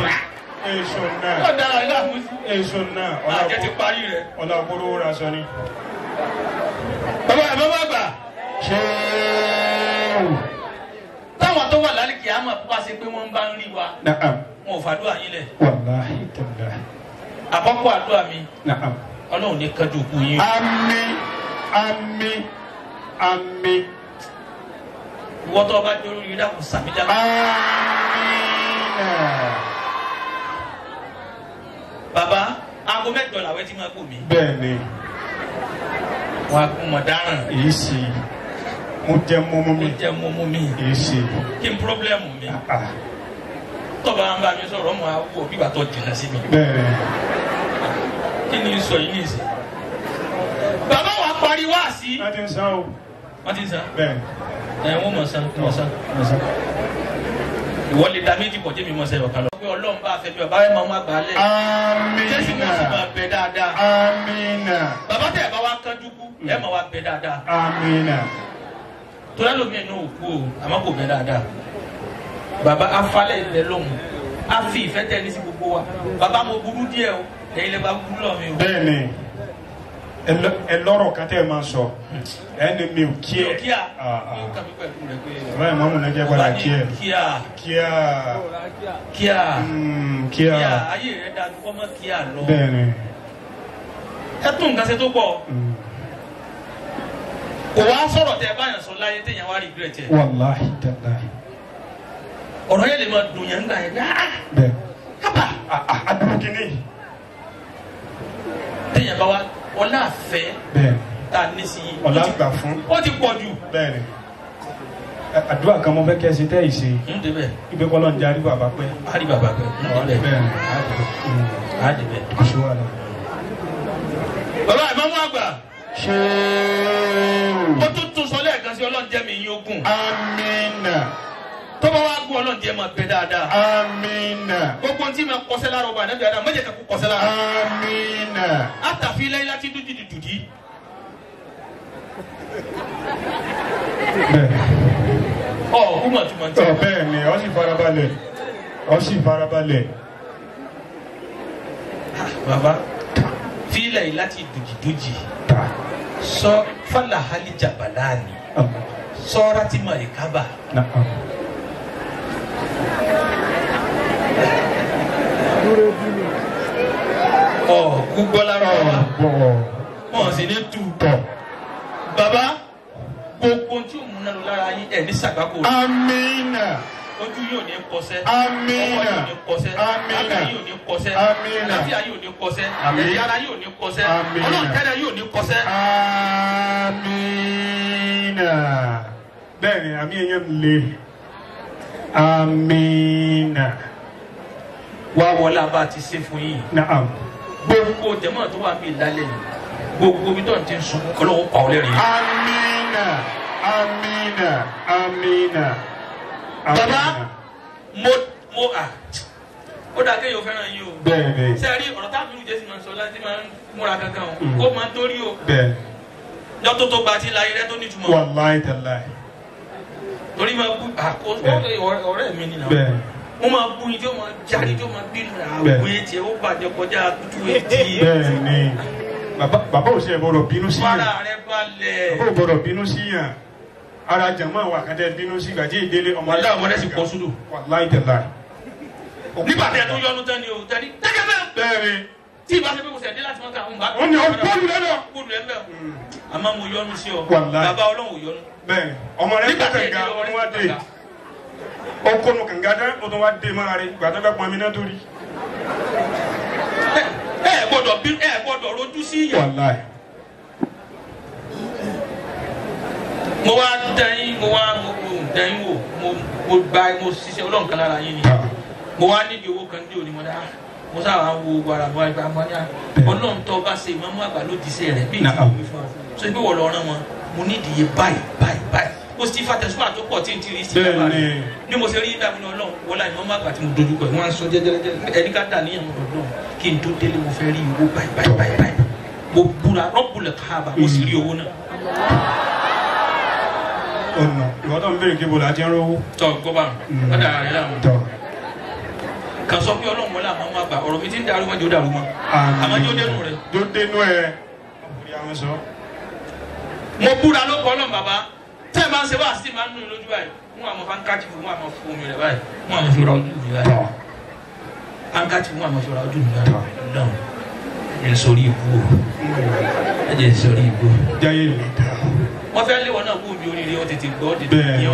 Èso náà. Ó dára ilé àmúsí. Èso náà. Àjẹ ti parí rẹ̀. Ọlọ́gbọ́rọ́ ra sọ ni. Bàbá ẹ̀ bá bá gbà. Ṣéèwù. Táwọn tó wà lálẹ́ kìí àmọ̀ bá ṣe pé wọ́n bá ń rí wa. Wọn ò fàdúrà yín lẹ̀. Wàláhì tẹ̀lá. Àkọ́kọ́ àdúrà mi. Ọlọ́run ní kájú òkú yín. Àmín. Àmín. Àmín. Ìwọ tó bá dúró yìí dákun sàmì dákun. Àmín. Bàbá, aago 8 làwẹ̀ tí máa gbò mí. Bẹ́ẹ̀ni. wọn kún mọ̀ dáràn. èyí sì mo jẹ́ mọ́mú mi èyí sì. kí n pírọ́blẹ́mù mi. tọ́ba ń bá mi sọ̀rọ̀ ọmọ àwọ̀ bí bàtọ̀ jìnnà sí mi. bẹ́ẹ̀ kí ni sọ yìí nìyí. bàbá wa parí wá sí. wọ́n ti ń san o. wọ́n ti ń san. bẹ́ẹ̀ wọ́n mọ̀ san. ìwọ lè da méjì pọ̀ jẹ́mi mọ̀ sẹ́yọ̀ kan lọ. pé ọlọ́run bá fẹ́ bí ọba ẹ̀ máa ń wá gbà á lẹ̀. àmín. jésù mọ̀ sí máa bẹ dáadáa. àmín. bàbá tẹ̀ bá wa kánjú kú ẹ̀ máa wá bẹ dáadáa. àmín. torí ẹlòmíì náà ò kú o àmọ́ kò bẹ dáadáa. bàbá afálẹ̀ ìfẹ́ lóhùn á fi ìfẹ́ tẹ̀ ní sí gbogbo wa. bàbá mo burú díẹ̀ o ẹ̀yin lè bá burú lọ mi o. bẹ́ẹ̀ni ẹ lọ́rọ̀ kan tẹ́ ẹ máa sọ ẹni mi ò kí ẹ. kíá yóò kàmí pẹ̀lú rẹ pé. bàbá yìí mọ́mú náà jẹ́ padà kí ẹ. kíá ayé rẹ dájú kọ́ mọ́ kíá lọ. bẹ́ẹ̀ni. ẹ tún nǹkan ṣe tó pọ̀. kò wá sọ̀rọ̀ tẹ báyàn sọ láyé téèyàn wá regret ẹ̀. wàláhi tàláhi. ọ̀rọ̀ yẹn lè máa dùn yẹn nígbà yẹn. bẹ́ẹ̀ kábà. adúrú kìíní. téèyàn bá wa ọlá àfẹ́. bẹ́ẹ̀ tá a ní sí i. ọlá gbà fún. ó ti pọ̀ jù. bẹ́ẹ̀ni. àdúrà kan mo fẹ́ kẹ́ ẹ ṣe tẹ́ ì ṣe. ń débẹ̀. ibi kọ́ ló ń jarí bàbá pẹ́. á rí bàbá pẹ́. ń débẹ̀. á débẹ̀. ṣùgbọ́n bàbá ìmáàmù àgbà. ṣé ó tún sọ lẹ́ẹ̀kan sí ọlọ́run jẹ́ mi yín ogún. amina. tó bá wá gún ọlọ́run jẹ́ máa bẹ dáadáa. amina. gbogbo tí ma kọsẹ́ lára ọba ànábì àdá mọ́jẹ̀ kakú kọsẹ́ lára. amina. àtàfi lẹ́yìn láti dúdú di dùdí. bẹ́ẹ̀. kú mà tún ma tẹ. bẹ́ẹ̀ ni ọ sì farabalẹ̀ ọ sì farabalẹ̀. baba fílẹ̀ yìí láti dùjìdùjì sọ falahali jabalani sọ́ra ti mari kaba. Gbogbo lára wa mọ̀ sí ní tu. Baba gbogbo tí o múná lọ lára yín ẹ̀ ní sàgbákò. amina. ojú yóò ní kọsẹ́. amina. ọwọ́ yóò ní kọsẹ́. amina. àgbà yóò ní kọsẹ́. amina. àlàáfíà yóò ní kọsẹ́. Àmín. ẹ̀jẹ̀ ara yóò ní kọsẹ́. Àmín. ọlọ́run tẹ́lẹ̀ yóò ní kọsẹ́. amina. bẹ́ẹ̀ ni àmì ẹ̀yẹ́ ń le. amina. wá wọlé abá ti ṣe fún yìí. naam. gbogbo jẹmọ tó wà bí lálẹ́ yìí gbogbo bí tó ń ti ń sun kọlọ́wọ́ pa ọ lẹ́rìn. amina. amina. amina. baba mo ó dà kéèyàn fẹ́ràn yín o. bẹ́ẹ̀ ni. sẹ́ẹ̀rí ọ̀rọ̀ táwọn ìlú jẹ́sí máa ń sọ láti máa ń múra kankan o kó máa ń torí o. bẹ́ẹ̀. lọ́tọ́ tó gba ti láyé rẹ tó nítumọ̀. wàláì tàláì. torí máa bú àkóso ọ̀rẹ́ mi nìyàwó. bẹ́ẹ̀. wọ́n máa bú yín tí wọ́n máa jáde tí wọ́n máa bínú àwọn etí ẹ̀ ó bàjẹ́ kọjá tútù etí. bẹ́ẹ̀ ni bàbá ò ṣe gbọ́dọ̀ bínú sí yàn. fara rẹ balẹ̀. bàbá ò gbọ́dọ̀ bínú sí yàn. ara jàmọ́ àwọn àkàtẹ́ bínú sí gbàjẹ́ ìdílé ọmọ wàlá ọmọdé sì kọ́ sódò. wàláì tàláì. nígbà tẹ̀ tó yọnu tán ni o tẹ́lí tẹ́lẹ̀ bẹ́ẹ̀. bẹ́ẹ̀ ni. tí ìbá ṣe pé kò sẹ̀ dé láti mọ́ta àwọn bá. wọ́n ní ọ̀pọ̀lù lẹ́nu. kúrò lẹ́mẹ̀ àmọ́ mo yọnu sí ọ. Wàláì. bàbá ọlọ́run ò yọnu. bẹ́ẹ̀ ọmọ rẹ nígbà tó tí kànga èdè ọmọ wa dé ọ̀rẹ́ ó kónú kànga dẹ́ ó tún wá dé mọ́ra rẹ gbàtọ́ bẹ́ẹ̀ pọn mi náà torí. ẹ gbọ́dọ̀ rojú sí yẹn. wàláì. mo wá dẹ́yìn wò mo gba mo ṣiṣẹ́ ọlọ́run kan lára yín ni mo wá nídìí owó kan dé òní mo dá mo sábà wo wàrà mo àgbà mo ní ọlọ́run tó bá ṣe ìmọ̀ àgbà ló di iṣẹ́ rẹ̀ bí ìdí ìwé fún ọ so ibi wọ̀ lọ rán wọn mo nídìí yẹ báyìí mo sì fa tẹ̀síwá tó pọ̀ tí n ti rí sí ìjọba rẹ̀ bí mo ṣe rí dàbí ní ọlọ́run wọlé ìmọ̀ àgbà tí mo dojú kọ wọn sọ jẹjẹrẹ ẹni ká dà níyàwó ọlọ́run kí n tó délé mo fẹ́ rí owó báyìí mo búra rọ́bùlẹ̀ káàbà mo sì rí owó náà. ọ̀nà ìwọ́n tó ń bèrè kébò láti ń rówó. tọ gbọ́bà ọ̀dà rẹ̀ láwọn. tọ. kà sọ pé ọlọ́run wọlé àmọ́ àgbà ọ̀rọ̀ mi ti ń darú wọn jò dàrú wọn. àmọ́ jò dénú rẹ̀. jò dénú ẹ̀. ọkùnrin àwọn sọ. mo búra ló kọ́ ọlọ́run bàbá tẹ́ ẹ máa ń ṣe wá sí máa ń nù lójú báyìí wọn àmọ́ fankáàtì fún wọn àmọ́ fún omi rẹ̀ báyìí wọn àmọ́ fi ra ojú mi báyìí fankáàtì fún wọn àmọ́ fi ra ojú mi báyìí lọ́n ẹ̀ sọrí ibú o ẹ̀ jẹ́ sọrí ibú. jáyé lè ta. wọ́n fẹ́ lé wọn náà kú mi bí oríire ó tètè gbọ́ dèdè bẹ́ẹ̀ni ni ọ́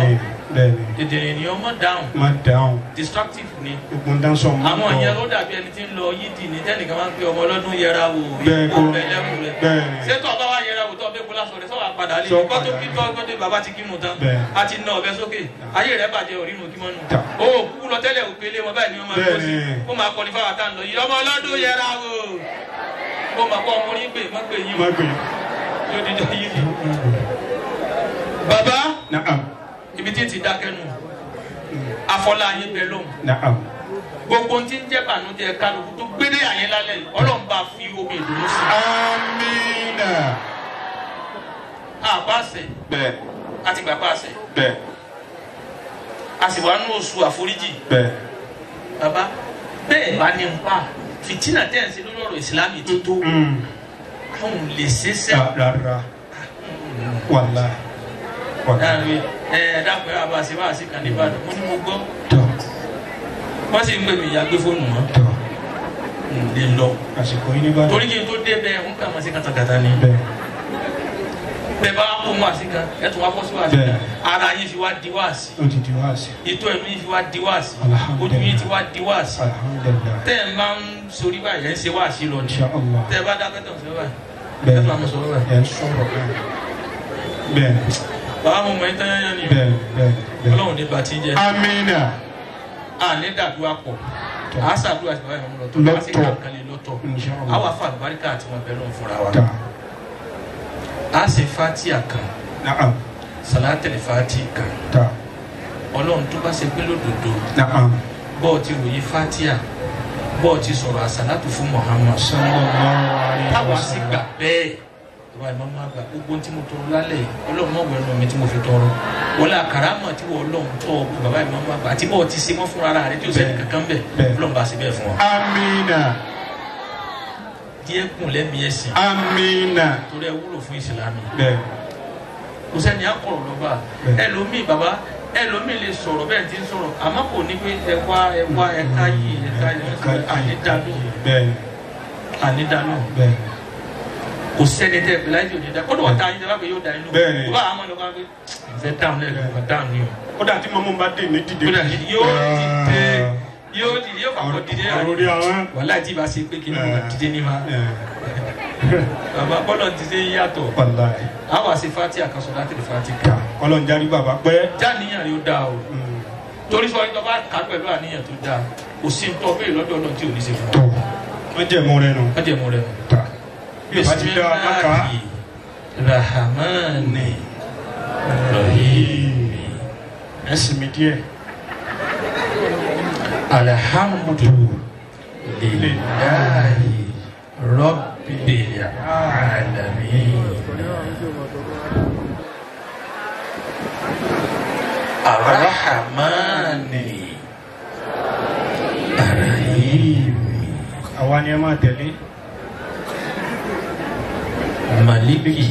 bẹ́ẹ̀ni dèdè ni ọ́ mọ́ dáhùn má dáhùn destructive ni. ogun dáńsọ̀ mọ́ àwọn yẹn ló dàbí ẹni tí ń lọ yídì ní tẹ́nìkan máa ń pe ọmọ ọlọ́dún yẹra wò bẹ́ẹ̀ ìkó kó bẹ̀lẹ́mù rẹ̀ bẹ́ẹ̀ni ṣètò ọba wa yẹra wò tó ọbẹ̀ kó lásán rẹ̀ sọ́wọ́ àpàdà lé Sọ kó tó padà kí lé. tó kó tó bàbá ti kí mu tán Bẹ́ẹ̀. a ti na ọbẹ̀ sókè ayé rẹ̀ bàjẹ́ òrìnnù kí mọ́nù Ta. ó kú lọ tẹ́lẹ̀ òpèlé wọn báyìí ni wọ́n máa tó sí Bẹ́ẹ̀ni. ó máa kọ́ni fáwọn tá à ń lọ yìí ọmọ ọlọ́dún yẹra wò ó máa kọ́ ọmọ onígbè má gbè yín má gbé yóò dídá yìí ni. bàbá naam ibi tí ti dákẹ́ nù afọlá yín bẹ lóhùn naam gbogbo tí ń jẹ́ bànújẹ́ kálukú tó gbélé àyè lálẹ́ yìí ọlọ́run bá fi omi ìdùnnú sí i. amina àbáṣe bẹ́ẹ̀ àti gbàgbàṣe bẹ́ẹ̀ a sì wá nú oṣù àforíjì bẹ́ẹ̀ bàbá bẹ́ẹ̀ bá ní n pa fìtínà tẹ̀ ń ṣe lórí ọ̀rọ̀ ìsìlámù tó tó àwọn ò lè ṣe sẹ́. rárá wàlá wàlá dápẹ́ àbáṣe bá a ṣe kàn ní Ìbàdàn mo ní mo gbọ́ tọ́ wọ́n sì ń gbé mi ìyá gbé fóònù mọ́ tọ́ lè lọ àsìkò yìí ní bá torí kí n tó dé bẹ́ẹ̀ ń kà máa ṣe kàtàkàtà ni bẹ́ẹ̀ bẹ́ẹ̀ bá kó wá sí kan ẹ̀ tún wá bọ́ sí wá sí kan ara yín fi wá di wá sí ó ti di wá sí ètò ẹ̀mí yín fi wá di wá sí Alhamdulillah. ojú yín ti wá di wá sí alhamdulilah tẹ́ ẹ̀ máa ń sori báyìí ẹ̀ ń ṣe wá sí lọ ní inshallah tẹ́ ẹ bá dákẹ́ tẹ̀ ń sọ báyìí bẹ́ẹ̀ ẹ̀ tún àmọ́ sọ̀rọ̀ báyìí ẹ̀ ń sọ̀rọ̀ bẹ́ẹ̀ bàbá mo mọ ẹ̀tàn yẹn ni bẹ́ẹ̀ bẹ́ẹ̀ bẹ́ẹ̀ ọlọ́run ní bàtí jẹ́ amina àní dàdúrà pọ̀ à sàdúrà sí báyìí lọ́tọ̀ Lọ́tọ̀. à sì kàn lé lọ́tọ̀ inshallah àwọn afa àlùbáríkà àti wọn bẹ̀rẹ̀ lọ́n fúnra wa ta à sì fatia kan naam salatẹ̀lẹ̀ fati kan ta ọlọ́run tó bá ṣe pé lódodo naam bọ́ọ̀ ti ròyìn fatia bọ́ọ̀ ti sọ̀rọ̀ àsàlátù fún Muhammad sallallahu alayhi táwa wa sì sallam gbà bẹ́ẹ̀ ìwà ìmọ̀mọ́ àgbà gbogbo tí mo tọrọ lálẹ́ yìí ọlọ́run náà wẹ̀rọ mi tí mo fi tọrọ wọlé àkàràmọ̀ tí wọ́n ọlọ́run tọ́ ọ bàbá ìmọ̀mọ́ àgbà àti bọ́ọ̀ ti ṣe wọ́n fúnra rẹ̀ tí ó sẹ́ni kankan bẹ̀ Bẹ́ẹ̀. ọlọ́run bá ṣe bẹ́ẹ̀ fún ọ. amina díẹ̀ kùn lẹ́mí ẹ̀sìn amina torí ẹ wúlò fún ìsìlámù bẹ́ẹ̀ kò sẹ́ni akọ̀rọ̀ lọ́ba Bẹ́ẹ̀. ẹlòmíì bàbá ẹlòmíì lè sọ̀rọ̀ bẹ́ẹ̀ ti ń sọ̀rọ̀ àmọ́ kò ní pé ẹ̀ka yìí ànídàlú ànídàlú bẹ́ẹ̀ kò sẹ́ni tẹ́ ẹ̀bí láì tí ò ní dá kódà wọ́n ta ayé dábàá pé yóò dá inú Bẹ́ẹ̀ ni. kó bá àwọn ọmọ pé ìfẹ́ dáhùn lẹ́ẹ̀kan kan dáhùn ni o kódà tí mọ́mú bá dé ní dìde kódà yóò dìde yóò fàkọ́ dìde àròrí àwọn wàhálà tí ìbá ṣe pé kí ni mo dìde ní ma bàbá bọ́lọ̀ ti ṣe yàtọ̀ wàláì àwọn àṣẹ fati àkànṣọ láti lè fati ta kan ọlọ́njarí bàbá pẹ́ jáníyàn rẹ̀ ó dáa o torí sọ yìí tó bá kà pẹ̀lú àníyàn tó dáa kò sí ń tọ́ bẹ́ẹ̀ lọ́dọ̀ Ọlọ́run tí ò ní ṣe fún tó ọ. wọ́n jẹ́ mọ́ rẹ nù wọ́n jẹ́ mọ́ rẹ̀ mọ́. ta bí o bá ti dá aká Rahmani Rahim ẹ̀sìn mi díẹ̀ Alhamdulillahi Rabbil Alamin Ar-Rahmani Ar-Rahim àwa ni ẹ máa tẹ̀lé Maliki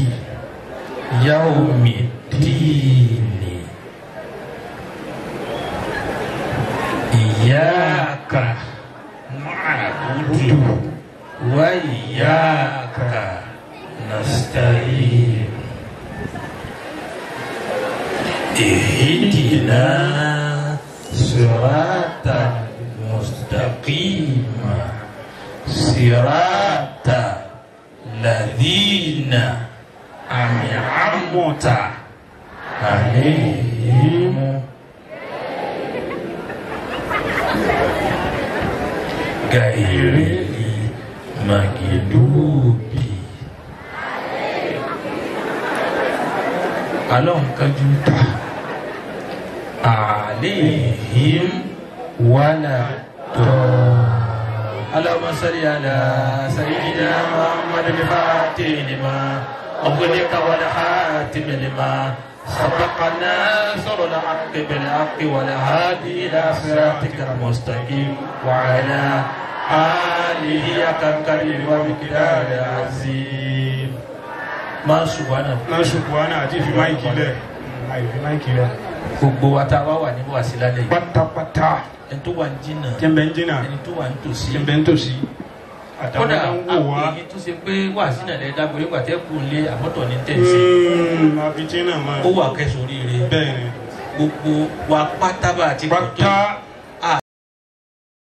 Yawmiddini Iyyaka na'budu wa iyyaka nasta'in Ihdina siratal mustaqim siratal ladzina an'amta alaihim ghairil maghdubi alon kajuta alaihim wala اللهم صل على سيدنا محمد الفاتح لما أغلق والحاتم لما سبق الناصر الحق بالحق والهادي إلى صراطك المستقيم وعلى آله كالكريم ومقدار العظيم ما سبحانه àti fi máìkì lẹ̀ àìfi máìkì lẹ̀ gbogbo wa tá a wá wà níbo àsìlálẹ̀ yìí pátápátá ẹni tó wà ń jìnnà tẹ́mbẹ̀ ń jìnnà ẹni tó wà ń tòsí tẹ́mbẹ̀ ń tòsí kódà àwọn èyí tó ṣe pé wà sínú ẹ̀ dágbére wà tẹ́ kù lé àmọ́tọ̀ ní tẹ̀sí. ó wà kẹsàn-án rí rẹ gbogbo wa pátábà àti kòtò